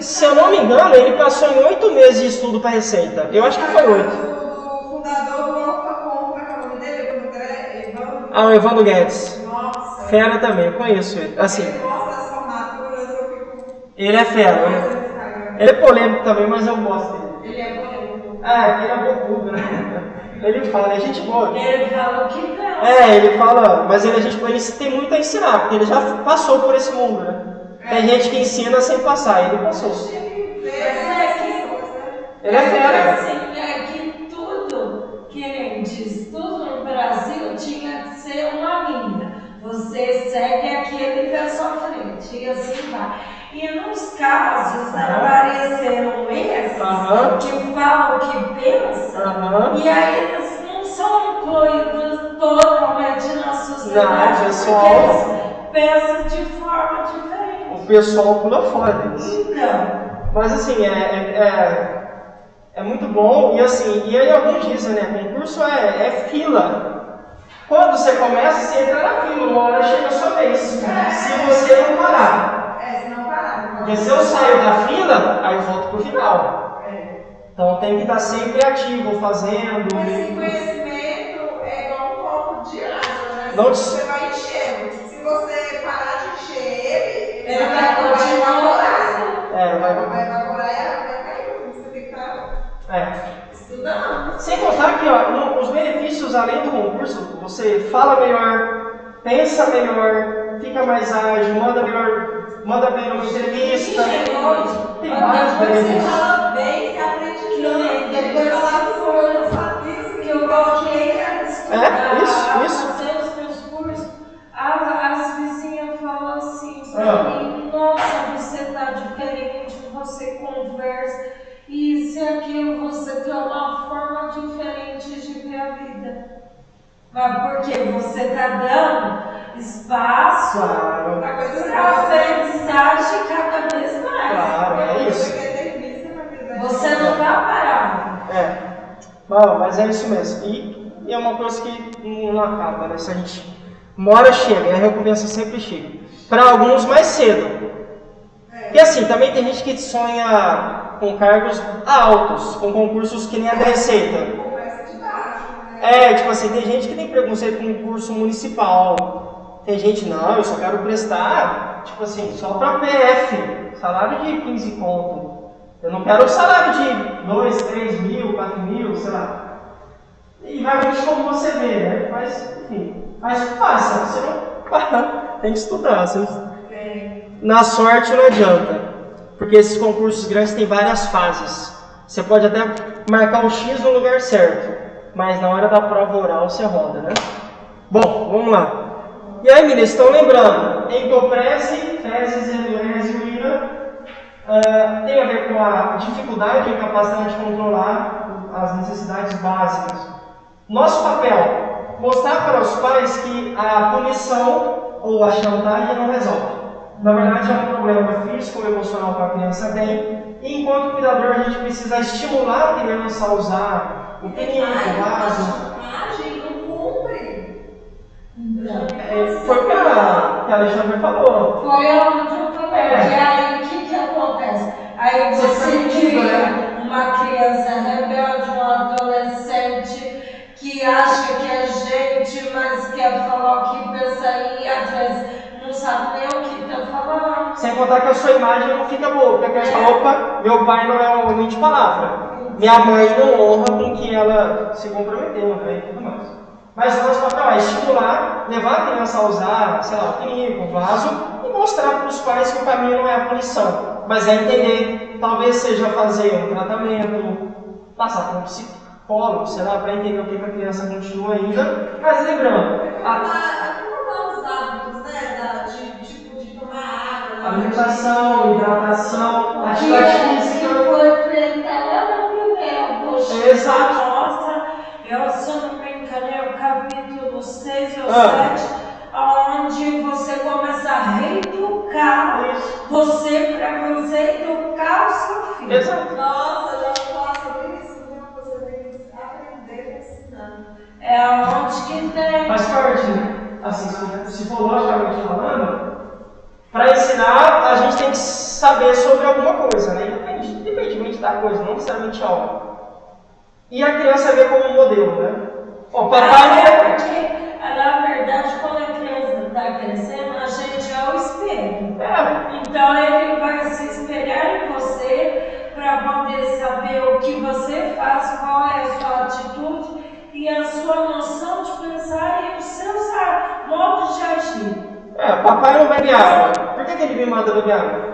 Se eu não me engano, ele passou em 8 meses de estudo para Receita. Eu acho que foi 8. O fundador do Alphacom, como é o nome dele? O Evandro Guedes. Nossa. Fera também, eu conheço ele. Assim, Ele mostra as formaturas, eu fico... ele é fera. Ele é polêmico também, mas eu gosto dele. Ele é polêmico. Ele é bocudo, né? Ele fala, é gente boa. Ele fala o que pensa. Ele fala, mas ele tem muito a ensinar, porque ele já passou por esse mundo, né? Tem gente que ensina sem passar, ele passou. Ele é fera. assim, que tudo, que nem diz, tudo no Brasil tinha que ser uma linha. Você segue aquele da sua frente, e assim vai. E nos casos apareceram esses que falam o que pensam, e aí eles não são incluídos totalmente na sociedade, não, pessoal, pensam de forma diferente. O pessoal pula fora deles. Então. Mas assim, é muito bom, e assim, e aí alguns dizem, né, concurso é fila. Quando você começa, você entra na fila, uma hora chega a sua vez, se você não parar. Se não parar. Porque se eu saio da fila, aí eu volto pro final. Então tem que estar sempre ativo, fazendo. Mas esse conhecimento é igual um copo de água, né? Não, você vai enchendo. Se você parar de encher ele vai continuar. Vai evaporar e vai cair. Você tem que estar estudando. Sem contar que os benefícios além do concurso, você fala melhor, pensa melhor, fica mais ágil, manda bem uma entrevista. Tem vários benefícios. Você fala bem, você aprende que depois falar do forno, sabe isso? Que eu coloquei Isso. Fazer os meus cursos, as vizinhas falam assim pra mim, nossa, você tá diferente, você conversa, isso e aquilo, você tem uma forma diferente de ver a vida. Mas porque você tá dando espaço para aprendizagem cada vez mais. Claro, é isso. Você não vai parar. Mas é isso mesmo. E é uma coisa que não acaba, né? Se a gente mora, chega, e a recompensa sempre chega. Para alguns mais cedo. E assim, também tem gente que sonha com cargos altos, com concursos que nem a da Receita. Tipo assim, tem gente que tem preconceito com concurso municipal. Tem gente, não, eu só quero prestar, tipo assim, só para PF, salário de 15 conto. Eu não quero salário de 2, 3 mil, 4 mil, sei lá. E vai ver como você vê, né? Mas, enfim, passa, você não para, tem que estudar. Na sorte não adianta, porque esses concursos grandes têm várias fases. Você pode até marcar o X no lugar certo, mas na hora da prova oral você roda, né? Bom, vamos lá. E aí, meninas, estão lembrando, endoprese, fezes, endurese e urina tem a ver com a dificuldade e incapacidade de controlar as necessidades básicas. Nosso papel, mostrar para os pais que a punição ou a chantagem não resolve. Na verdade, é um problema físico ou emocional que a criança tem. E enquanto cuidador, a gente precisa estimular a criança a usar o pinico, o vaso. Não cumpre. Foi o que a Alexandre falou. Foi onde eu falei. E aí, o que acontece? Aí você cria uma criança rebelde, um adolescente que acha que é gente, mas quer falar o que pensa e às vezes não sabe nem o que está falando. Sem contar que a sua imagem não fica boa, porque a criança fala, opa, meu pai não é um homem de palavra. Minha mãe não honra com que ela se comprometeu, né, e tudo mais. Mas o nosso papel é estimular, levar a criança a usar, sei lá, o pinico, o vaso, e mostrar para os pais que o caminho não é a punição, mas é entender, talvez seja fazer um tratamento, passar por um psicólogo, sei lá, para entender o que a criança continua ainda. Mas lembrando, os hábitos, né? De tomar água. Alimentação, hidratação, atividade física. Foi enfrentar lá na primeira, poxa. Exato. Nossa, eu, se eu não me engano, é o capítulo 6 ou 7, onde você começa a reeducar você para você educar o seu filho. Exato. Nossa, eu já falar sobre isso, viu? Você tem que aprender a ensinar. É onde que tem. Faz parte, assim, psicologicamente falando, para ensinar, a gente tem que saber sobre alguma coisa, né? Independentemente da coisa, não necessariamente algo. E a criança vê como um modelo, né? O papai porque, na verdade, quando a criança está crescendo, a gente é o espelho. Então ele vai se espelhar em você para poder saber o que você faz, qual é a sua atitude e a sua noção de pensar e os seus modos de agir. Papai não bebe água. Por que ele me manda beber água?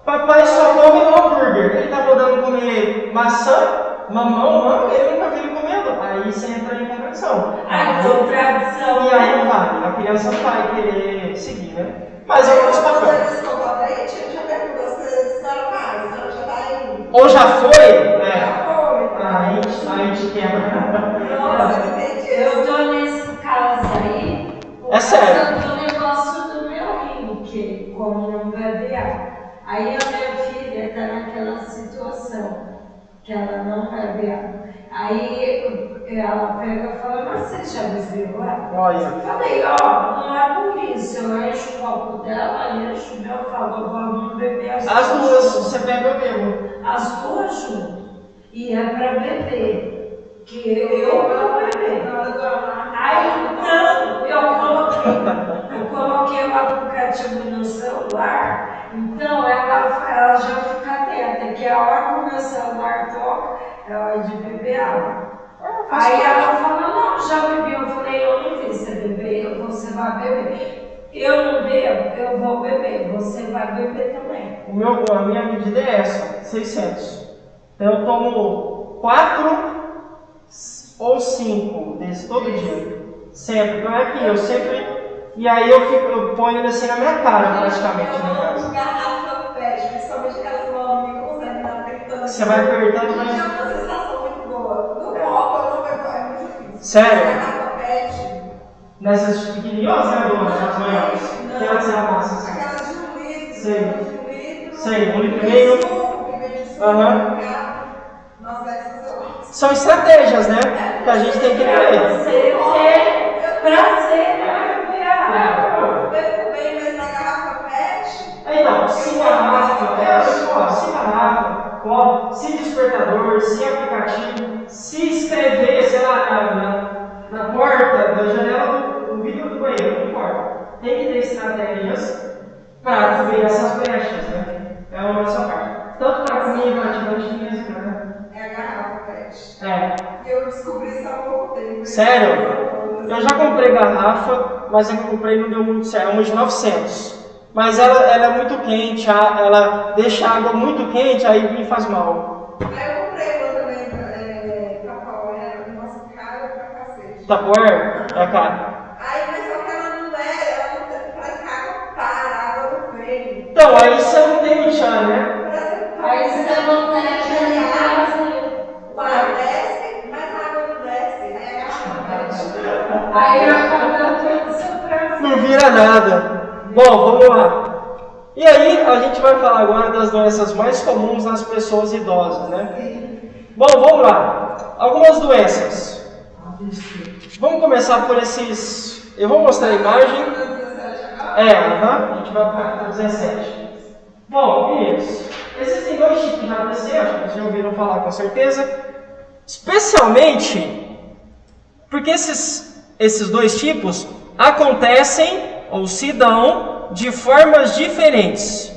Papai só come hambúrguer. Ele está mandando comer maçã, mamão, ele nunca viu ele comendo. Aí você entra em contradição. A contradição. E aí não vale. A criança não vai querer seguir, né? Mas é o nosso papel. Quando eles estão pra frente, eu já pergunto se eles estão mais, então já está indo. Ou já foi? Já foi. Aí a gente quebra. Nossa, eu entendi. Eu estou nesse caso aí. É sério. Do negócio do meu rim, que como não bebe água. Aí a minha filha está naquela situação que ela não bebe água. Aí ela pega e fala, mas você já bebeu água? Olha. Eu falei, não é por isso. Eu encho o copo dela, encho o meu, eu falo, vamos beber As duas, você bebe, eu bebo. As duas juntas. E é para beber. Que eu não beber. Aí então eu coloquei o aplicativo no celular, então ela já fica atenta, que a hora que o meu celular toca, é hora de beber água. Aí ela fala, não, já bebi. Eu falei, eu não vi você beber, você vai beber. Eu não bebo, eu vou beber, você vai beber também. A minha medida é essa, 600. Então eu tomo 4 ou 5 desse todo dia. Sempre. Então é aqui, eu sempre. E aí eu ponho ele assim na minha cara, praticamente. Eu amo garrafa PET, principalmente aquelas novas que conseguem estar apertando. Você vai apertando, mas. É uma sensação muito boa. No copo eu não bebo, é muito difícil. Sério? Garrafa PET. Nessas pequenininhas, né, das maiores? Não, Aquelas massas. aquelas de 1 litro. Sei. De 1 litro. Sei, 1,5 litro. Nossa, essas eu amo. São estratégias, né? Que a gente tem que ver. Você ter prazer em beber água. Eu bebo bem, mas na garrafa PET. Então, se garrafa, copo, se despertador, se aplicativo, se escrever, sei lá, na porta, da janela do vidro do banheiro, não importa. Tem que ter estratégias para cobrir essas brechas, né? É a nossa parte. Tanto para comida, atividade física, né? É a garrafa PET. É. E eu descobri isso há pouco tempo. Sério? Eu já comprei garrafa, mas a que eu comprei não deu muito certo, é uma de 900. Mas ela é muito quente, ela deixa a água muito quente, aí me faz mal. Aí eu comprei uma também, Tupperware, nossa, cara pra cacete. Tupperware? É caro. Aí, mas só que ela não parece que a água para, a água não vem. Então, aí você não tem o tchan, né? Aí você não tem aquele prazer. O ar desce, mas a água não desce. Aí a garrafa PET. Aí acaba todo o seu prazer. Não vira nada. Bom, vamos lá. E aí, a gente vai falar agora das doenças mais comuns nas pessoas idosas, né? Bom, vamos lá. Algumas doenças. Vamos começar por esses... Eu vou mostrar a imagem. A gente vai para o 17. Bom, isso. Existem dois tipos de AVC, acho que vocês já ouviram falar com certeza. Especialmente porque esses dois tipos acontecem ou se dão de formas diferentes.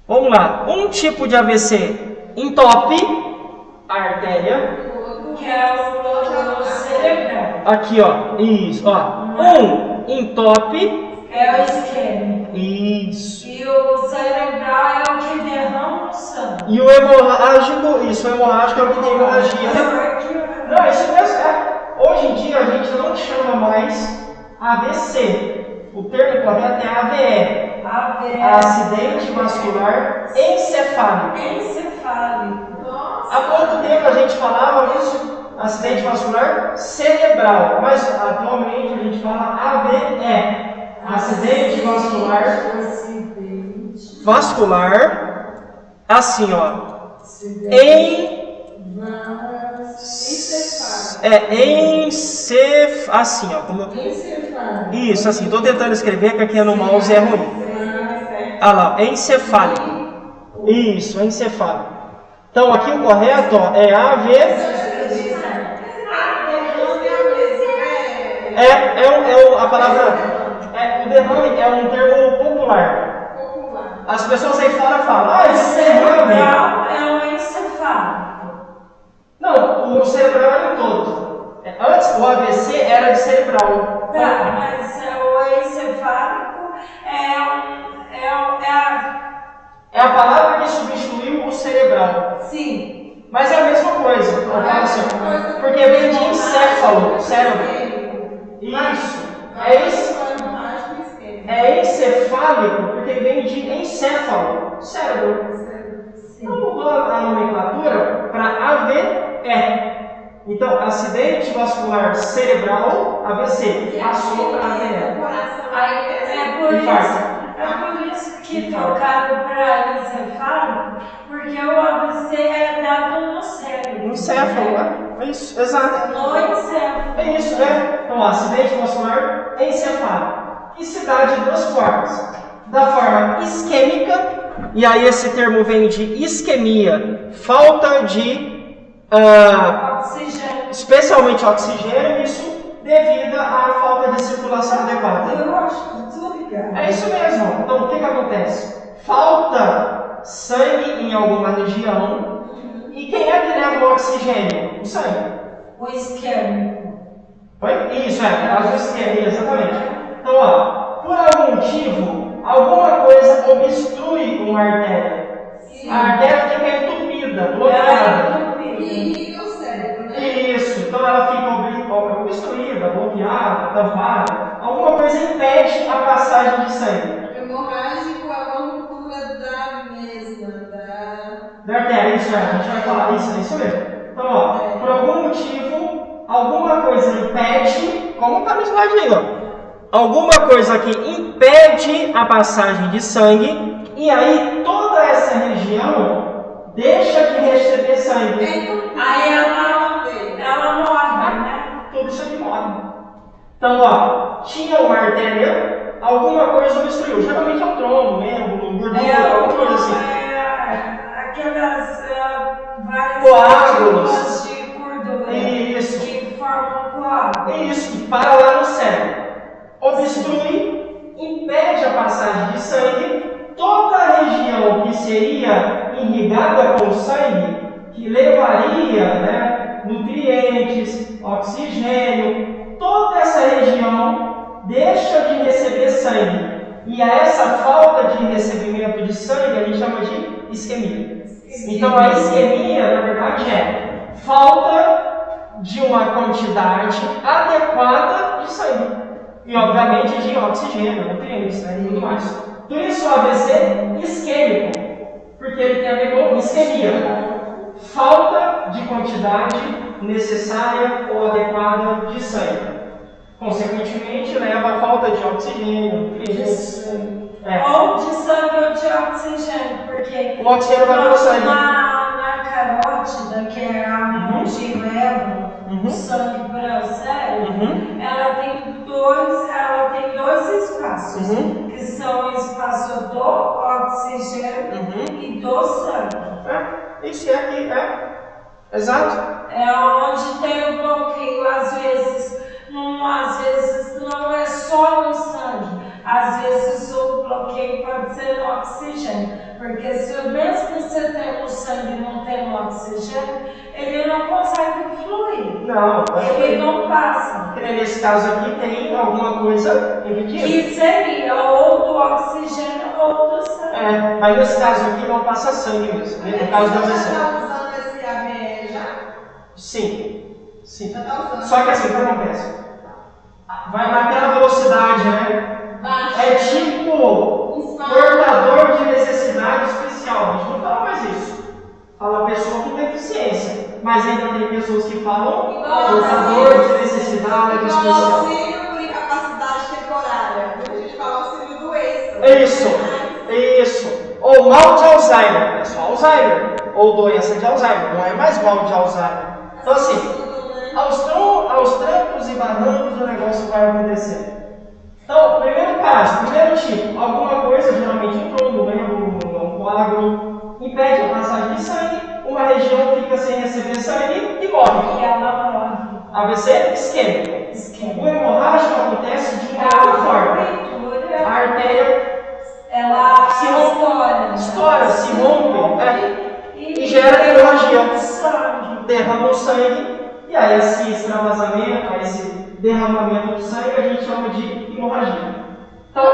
Vamos lá. Um tipo de AVC entope a artéria. Que é o cerebral. Aqui, ó. Isso, ó. Um entope. É o isquêmico. Isso. E o cerebral é o que derrama o sangue. E o hemorrágico, isso, o hemorrágico é o que tem hemorragia. Não, isso mesmo. Hoje em dia a gente não chama mais AVC. O termo correto é AVE. AVE. Acidente vascular encefálico. Encefálico. Nossa. Há pouco tempo a gente falava isso, acidente vascular cerebral, mas atualmente a gente fala AVE. Acidente vascular, assim, ó. Assim, ó. Isso, assim. Estou tentando escrever, que aqui no mouse é ruim. Ah lá, encefálico. Isso, encefálico. Então, aqui o correto, ó, é AV. A palavra. O derrame é um termo popular. As pessoas aí fora falam, esse derrame. É o encefálico. Não, o cerebral é um todo. Antes o AVC era de cerebral. Tá, mas o encefálico É a palavra que substituiu o cerebral. Sim. Mas é a mesma coisa. Eu falo assim, porque vem de encéfalo, cérebro. Isso. É encefálico porque vem de encéfalo, cérebro. Então mudou a nomenclatura para AVE. Então, acidente vascular cerebral, AVC, passou para AVE. É por isso que trocaram para encefálico, porque o AVC é dado no cérebro. No encéfalo, né? É isso, exato. No encéfalo. É isso, né? Então, acidente vascular encefálico. Que se dá de duas formas. Da forma isquêmica, e aí esse termo vem de isquemia, falta de Oxigênio. especialmente oxigênio, isso devido à falta de circulação adequada. Eu acho que tudo ligado. É isso mesmo. Então o que acontece? Falta sangue em alguma região, e quem é que leva o oxigênio? O sangue. O isquêmico. Oi? Isso, a isquemia, exatamente. Então, ó, por algum motivo, alguma coisa obstrui uma artéria. Sim. A artéria fica entupida, bloqueada. E o cérebro, né? Isso, então ela fica obstruída, bloqueada, tampada. Alguma coisa impede a passagem de sangue. Hemorrágico é uma ruptura Da artéria, isso a gente vai falar isso mesmo. Então, ó, por algum motivo, alguma coisa impede, como está no slide aí, ó. Alguma coisa que impede a passagem de sangue, e aí toda essa região deixa de receber sangue. Aí ela morre, né? Tudo isso aqui morre. Então, ó, tinha uma artéria, alguma coisa obstruiu. Geralmente é um trombo mesmo, gordura, alguma coisa assim. Aquelas várias coágulos de gordura. Isso. Que formam coágulos. Isso, que para lá no cérebro. Obstrui, impede a passagem de sangue, toda a região que seria irrigada com sangue, que levaria, né, nutrientes, oxigênio, toda essa região deixa de receber sangue. E a essa falta de recebimento de sangue a gente chama de isquemia. Então a isquemia, na verdade, é falta de uma quantidade adequada de sangue. E, obviamente, de oxigênio, nutrientes, né, e tudo mais. Por isso, o AVC isquêmico, porque ele tem a ver com isquemia. Falta de quantidade necessária ou adequada de sangue. Consequentemente, leva à falta de oxigênio. Ou de sangue ou de oxigênio, porque o oxigênio vai para o sangue. Na carótida, que é onde leva o sangue para o cérebro, ela tem dois espaços, que são o espaço do oxigênio e do sangue. Isso é aqui, exato. É onde tem o bloqueio, às vezes não é só no sangue, às vezes o bloqueio pode ser no oxigênio, porque se mesmo você tem o sangue e não tem o oxigênio, ele não consegue fluir. Não, ele não passa. Nesse caso aqui tem alguma coisa impedindo. Que seria ou do oxigênio ou do sangue. Mas nesse caso aqui não passa sangue mesmo, no caso da AVC. Você está usando esse AVE já? Sim. Já está usando. Só que assim, o que acontece? Vai naquela velocidade, né? É tipo portador de necessidade especial. A gente não fala mais isso. Fala pessoa com deficiência. Mas ainda tem pessoas que falam portador de necessidade especial. Auxílio por incapacidade temporária. A gente fala auxílio do extra. Isso. Ou mal de Alzheimer. É só Alzheimer. Ou doença de Alzheimer. Não é mais mal de Alzheimer. Então assim, aos trancos e barrancos o negócio vai acontecer. Então, primeiro caso, primeiro tipo, alguma coisa, geralmente um trombo, um coágulo, impede a passagem de sangue, uma região fica sem receber sangue e morre. E ela morre. AVC isquêmico. O hemorrágico acontece de uma outra forma. A artéria ela estoura, se rompe e gera hemorragia. Derrama o sangue e aí esse extravasamento, esse derramamento de sangue a gente chama de hemorragia. Então,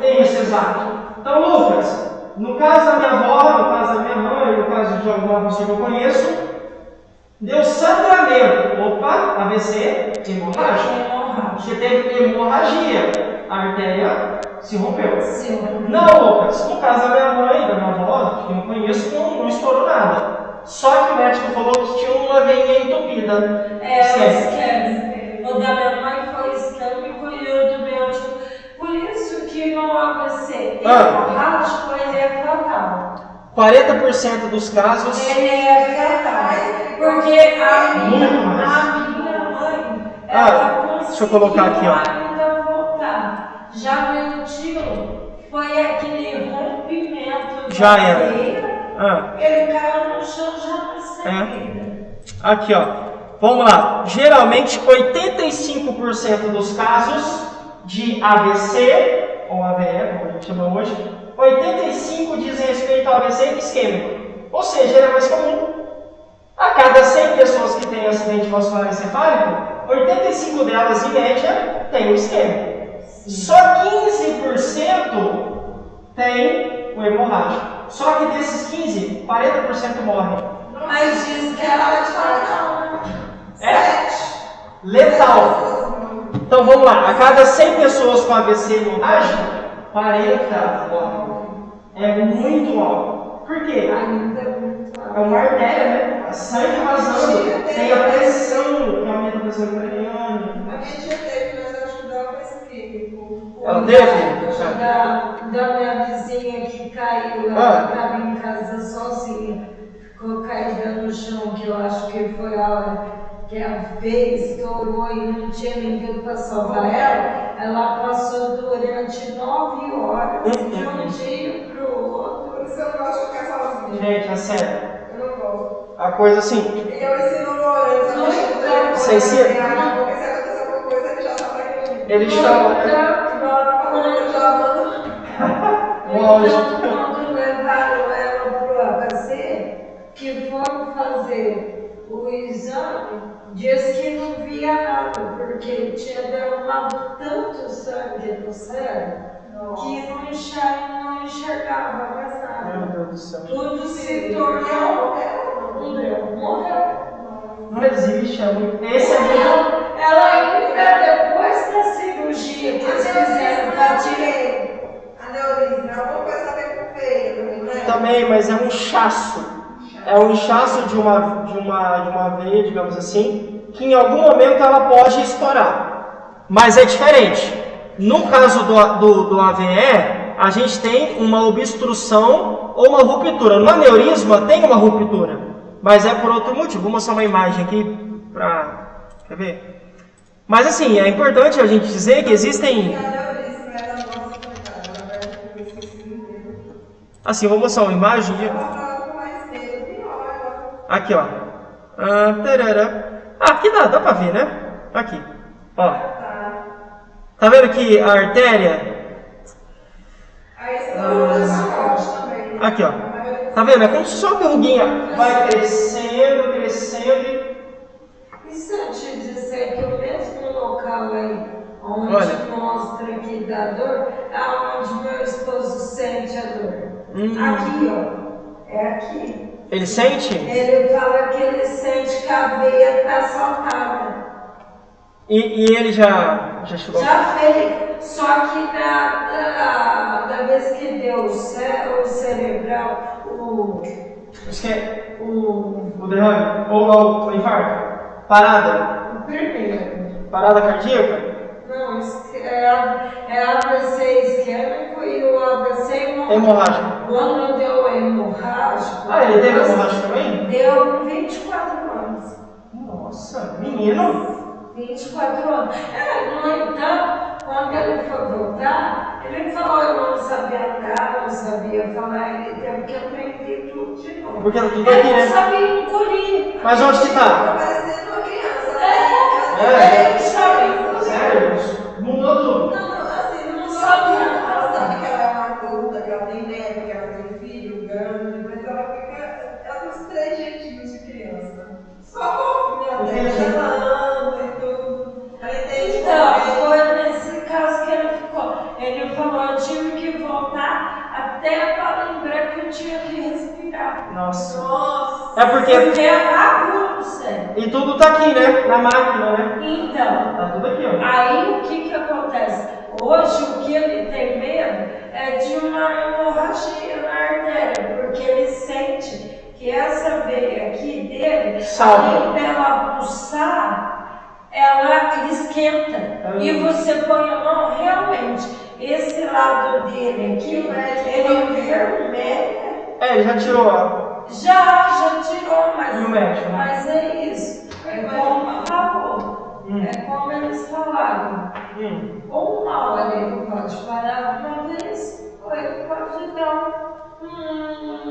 isso, exato. Então, Lucas, no caso da minha avó, no caso da minha mãe, no caso de alguma pessoa que eu conheço, deu sangramento. Opa, AVC, hemorragia. Você teve hemorragia, a artéria se rompeu. Não, Lucas, no caso da minha mãe, da minha avó, que eu não conheço, não estourou nada. Só que o médico falou que tinha uma veinha entupida. Esquece. O da minha mãe foi isquêmico e o do meu tio. Por isso que no AVC hemorrágico ele é fatal. 40% dos casos. Ele é fatal. Porque a minha mãe, ela conseguiu deixa eu colocar aqui, ainda voltar. Já meu tio foi aquele rompimento já da era. veia. Ele caiu no chão já na seguida. Aqui, vamos lá. Geralmente 85% dos casos de AVC ou AVE, como a gente chama hoje, 85% dizem respeito ao AVC isquêmico. Ou seja, ele é mais comum. A cada 100 pessoas que têm acidente vascular encefálico, 85 delas, em média, têm o isquêmico. Só 15% tem o hemorrágico. Só que desses 15, 40% morrem. Mas diz que ela é fatal. Letal. Então vamos lá. A cada 100 pessoas com AVC hemorrágico, 40 morrem. É muito alto. Por quê? É uma artéria, né? A sangue vazando. Tem a pressão, que aumenta a pressão craniana. A minha tia teve, mas eu acho que não foi isquêmico. Ela teve? Da minha vizinha que caiu, ela estava em casa sozinha, ficou caída no chão, que eu acho que foi a hora que a veia estourou e não tinha ninguém para salvar ela. Ela passou durante 9 horas de um dia para o outro. Por isso eu não gosto de ficar sozinha. Gente, é sério. Eu não gosto. A coisa assim. Eu ensino no Lourenço, eu acho que você ensina? Porque se acontecer alguma coisa, ele já sabe aquilo. Ele chama. Quando levaram ela para o AVC, que foram fazer o exame, diz que não via nada, porque tinha derramado tanto sangue no cérebro que não enxergava mais nada. Meu Deus do céu. Tudo se tornou morreu. Não existe, é muito. Esse é muito. Ela ainda depois da cirurgia que eles fizeram para tirar. Aneurisma, alguma coisa a ver com feia também, não é? Também, mas é um inchaço. É um inchaço de uma veia, digamos assim, que em algum momento ela pode estourar. Mas é diferente. No caso do AVE, a gente tem uma obstrução ou uma ruptura. No aneurisma tem uma ruptura, mas é por outro motivo. Vou mostrar uma imagem aqui para... Quer ver? Mas assim, é importante a gente dizer que existem... Assim, vou mostrar uma imagem. Aqui, ó. Aqui dá pra ver, né? Aqui, ó. Tá vendo que a artéria... Aqui, ó. Tá vendo? É como se só a verruguinha vai crescendo, crescendo e... E se eu te disser que o mesmo local aí, onde mostra que dá dor, é onde meu esposo sente a dor. Aqui, ó. É aqui. Ele sente? Ele fala que ele sente que a veia está soltada. E ele já chegou? Já fez. Só que da vez que deu o cerebral, o derrame? Ou o infarto? Parada? O primeiro. Parada cardíaca? Não, é AVC isquêmico e o AVC hemorrágico. Quando deu hemorrágico... Ah, ele teve hemorrágico também? Deu 24 anos. Nossa, menino! 24 anos. No entanto, quando ele foi voltar, ele falou, eu não sabia andar, não sabia falar, ele teve que aprender tudo de novo. Porque tudo aqui, ele né? não sabia engolir. Mas onde que tá? Parecendo uma criança. Ele sabia engolir. Sério? Mudou tudo. Não, assim, não sabia. Ela sabe que ela é uma adulta, que ela tem neto, que ela tem filho grande, mas ela tem uns 3 jeitinhos de criança. Só fofinha, ela anda e tudo. Ela entende. Então, foi nesse caso que ele ficou. Ele falou, eu tive que voltar até para lembrar que eu tinha que respirar. Nossa. É porque é bagunça. E tudo tá aqui, né? Na máquina, né? Então, Tá tudo aqui, ó. aí o que acontece? Hoje o que ele tem medo é de uma hemorragia na artéria, porque ele sente que essa veia aqui dele, além dela pulsar, ela esquenta. E você põe a mão, realmente, esse lado dele aqui, ele vermelha. Ele já tirou, ó. Já tirou, E o médico, né? mas é isso. É como falou. É como eles falaram. Ou uma hora ele pode parar uma vez, ou ele pode dar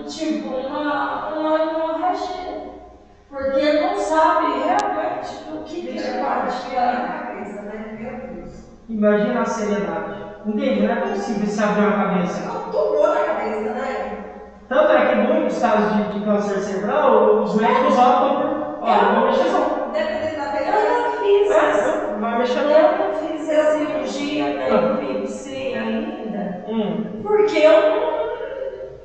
tipo uma hemorragia. Porque não sabe realmente do que ele pode parar. Imagina a seriedade. Entende? Não é possível se abrir a cabeça. Ela tomou na cabeça, né? Tanto é que em muitos casos de câncer cerebral, os médicos optam por. Olha, vamos mexer só. Dependendo da Eu pegada. não fiz essa. Vai mexer Eu não fiz a cirurgia da IPC ainda. Porque eu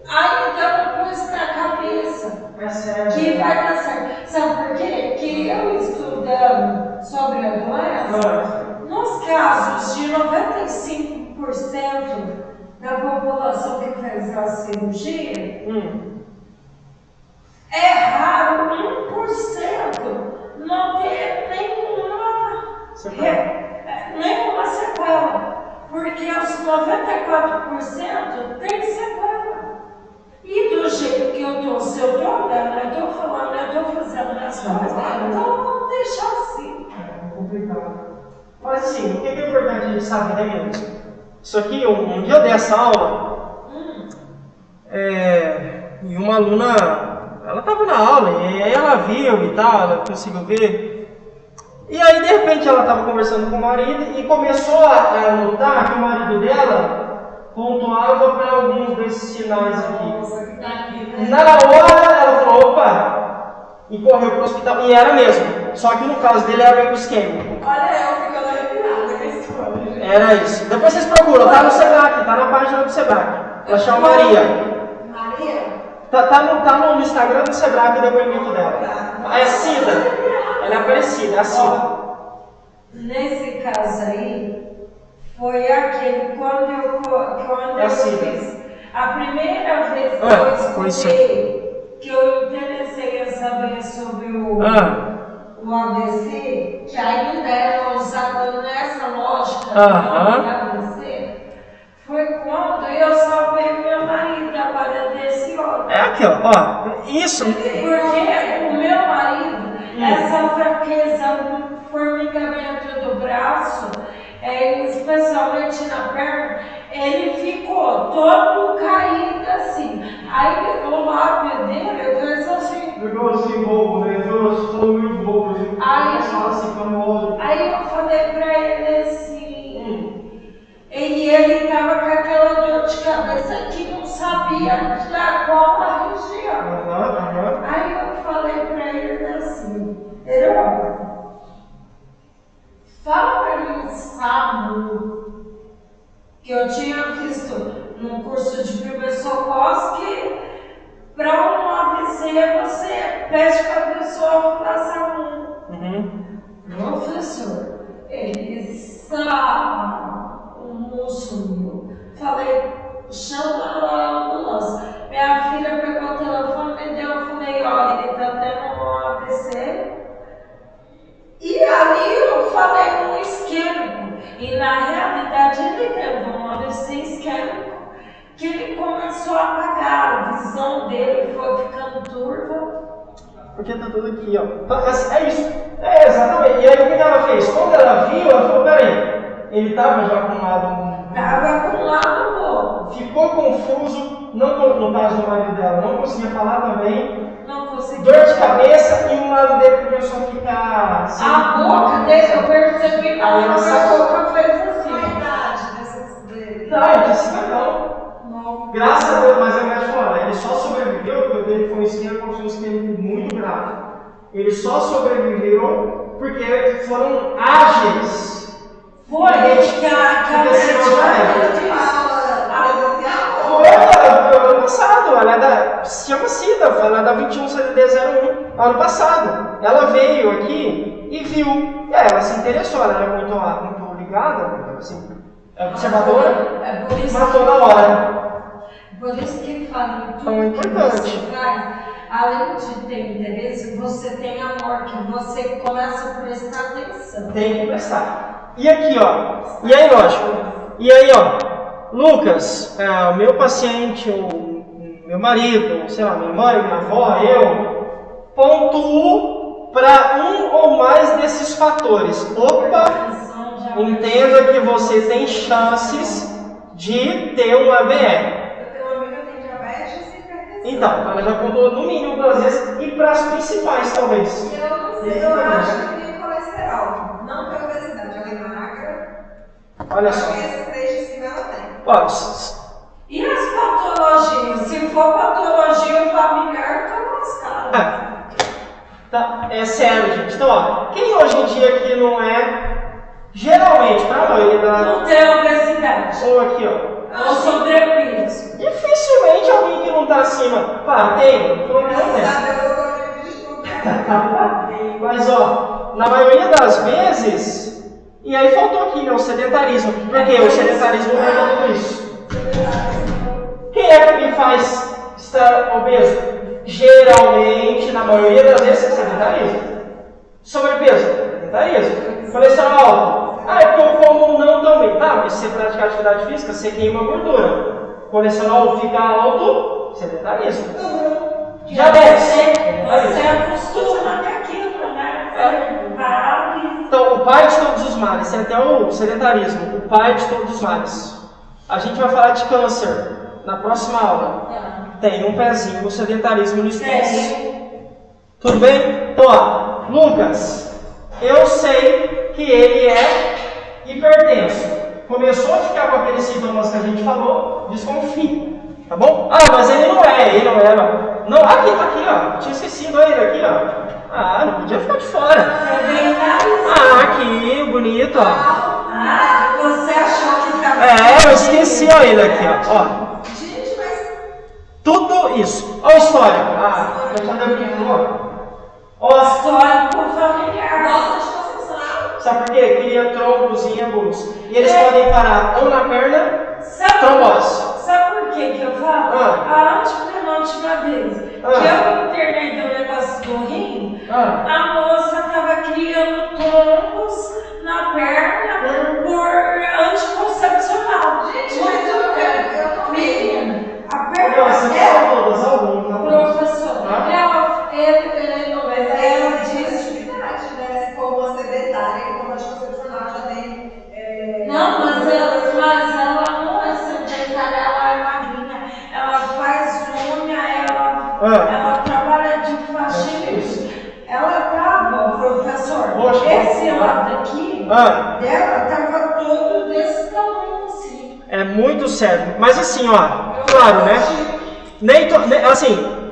ainda não pus na cabeça. É sério. Que vai dar certo. Sabe por quê? Que eu estudando sobre a doença, nos casos de 95% da população que fez a cirurgia, é raro 1% não ter nenhuma sequela. Porque os 94% tem sequela. E do jeito que eu estou, se eu estou andando, eu estou falando, eu estou fazendo minhas coisas, então vamos deixar assim. É complicado. Mas assim, o que é importante a gente saber, né, meninos? Isso aqui, um dia eu dei essa aula, e uma aluna, ela estava na aula, e aí ela viu e tal, ela conseguiu ver. E aí, de repente, ela estava conversando com o marido e começou a notar que o marido dela pontuava para alguns desses sinais aqui. Na hora, ela falou, opa, e correu para o hospital. E era mesmo, só que no caso dele era meio isquêmico. Olha, eu ficando arrepiada com esse fone, gente. Era isso. Depois vocês procuram, tá no Sebac, tá na página do Sebac. Ela chama Maria. Maria? Tá no Instagram do Sebac o depoimento dela. É Cida. Ela é Aparecida, é a Cida. Nesse caso aí, foi aquele quando eu fiz. A primeira vez que eu estudei, que eu interessei em saber sobre o AVC, que aí me deram usando nessa lógica do AVC, foi quando eu salvei meu marido agora desse outro. É aqui, ó, isso. Porque o meu marido, essa fraqueza, o formigamento do braço, especialmente na perna, ele ficou todo caído assim. Aí o lábio dele fez assim. Ficou assim, bobo, né? Ficou muito bobo. Aí eu falei pra ele assim, e ele tava com aquela dor de cabeça que não sabia da qual a região. Aí eu falei pra ele assim, fala pra mim, SAMU, que eu tinha visto num curso de primeiros socorros que para um AVC você pede para a pessoa falar SAMU. Professor, ele está um sumiu. Falei, chama a ambulância. Minha filha pegou o telefone, me deu, eu falei, olha, ele está tendo um AVC. E ali eu falei um isquêmico. E na realidade ele teve um AVC isquêmico. Que ele começou a apagar, a visão dele foi ficando turva. Porque tá tudo aqui, ó. É isso. É, exatamente. E aí o que ela fez? Quando ela viu, ela falou, peraí, ele tava já com um lado... Tava com um lado bom. Ficou confuso, no caso do marido dela, não conseguia falar também. Não conseguia. Dor de cabeça e um lado dele começou a ficar... Assim, a boca dele, eu percebi na hora que a boca fez assim. Qual a idade dessas dele? Não, de 50 não. Graças a Deus, mas a médica falou, ele só sobreviveu, porque o dele foi um isquêmico muito grave. Ele só sobreviveu porque foram ágeis. Foi, que a ano passado, ela se chama Cida, ela é da 21 CDD01, ano passado. Ela veio aqui e viu, e ela se interessou, ela era muito ligada, assim, observadora, matou na hora. Por isso que ele fala, Então é importante. Você faz, além de ter interesse, você tem amor, que você começa a prestar atenção. Tem que prestar. E aqui, ó, e aí, lógico, e aí, ó, Lucas, o meu paciente, o meu marido, sei lá, minha mãe, minha avó, eu, pontuo para um ou mais desses fatores. Opa, entenda que você tem chances de ter um AVE. Então, ela já contou no mínimo 2 vezes e para as principais, talvez. Eu não sei, eu acho que tem colesterol. Não tem obesidade, ela é magra. Olha só. Acho que esses 3 de cima ela tem. Ó, e as patologias? Se for patologia familiar, tá lascado. Tá, é sério, gente. Então, ó, quem hoje em dia aqui não é, geralmente, para a maioria da... Não tem obesidade. Ou aqui, ó. Ou sobrepeso. Dificilmente alguém que não está acima. Claro, tem. Não tem. Mas, ó, na maioria das vezes, e aí faltou aqui, né, o sedentarismo. Porque o sedentarismo leva tudo isso. Quem é que me faz estar obeso? Geralmente, na maioria das vezes, é sedentarismo. Sobrepeso? Sedentarismo. Colesterol alto? É porque eu como não também. Tá, mas se você praticar atividade física, você queima gordura. Colesterol fica alto, sedentarismo. Diabetes. Você acostuma com aquilo, né? Então, o pai de todos os males, tem até o sedentarismo, o pai de todos os males. A gente vai falar de câncer na próxima aula. Tem um pezinho no sedentarismo no estresse. Tudo bem? Então, ó, Lucas, eu sei que ele é hipertenso. Começou a ficar com aqueles sintomas que a gente falou, desconfie. Tá bom? Ah, mas ele não era. Não, aqui, tá aqui, ó. Tinha esquecido ele aqui, ó. Ah, não podia ficar de fora. Ah, aqui, bonito, ó. Ah, você achou que estava... Eu esqueci ó, ele aqui, ó. Gente, mas... Tudo isso. Olha o histórico. Eu já deu aqui, ó. Histórico familiar. Nossa, de concepcional. Sabe por quê? Cria trombos e embolos. E eles podem parar ou na perna, trombose. Sabe por que eu falo? Ah. Na última vez que Ah. eu internei do negócio do rim, Ah. a moça estava criando trombos na perna por anticoncepcional. Gente, mas eu tô Menina, a perna Nossa, dela, todas, algumas. professor, ela diz atividade, né? Se for uma sedentária, então anticoncepcional já tem. não, mas ela não é sedentária, ela é magrinha, ela faz unha, ela trabalha de faxina. Ela tava, professor, Poxa, esse lado aqui dela tava todo desse tamanho assim. É muito sério. Mas assim, ó, claro, né?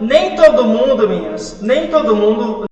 Nem todo mundo, meninas, nem todo mundo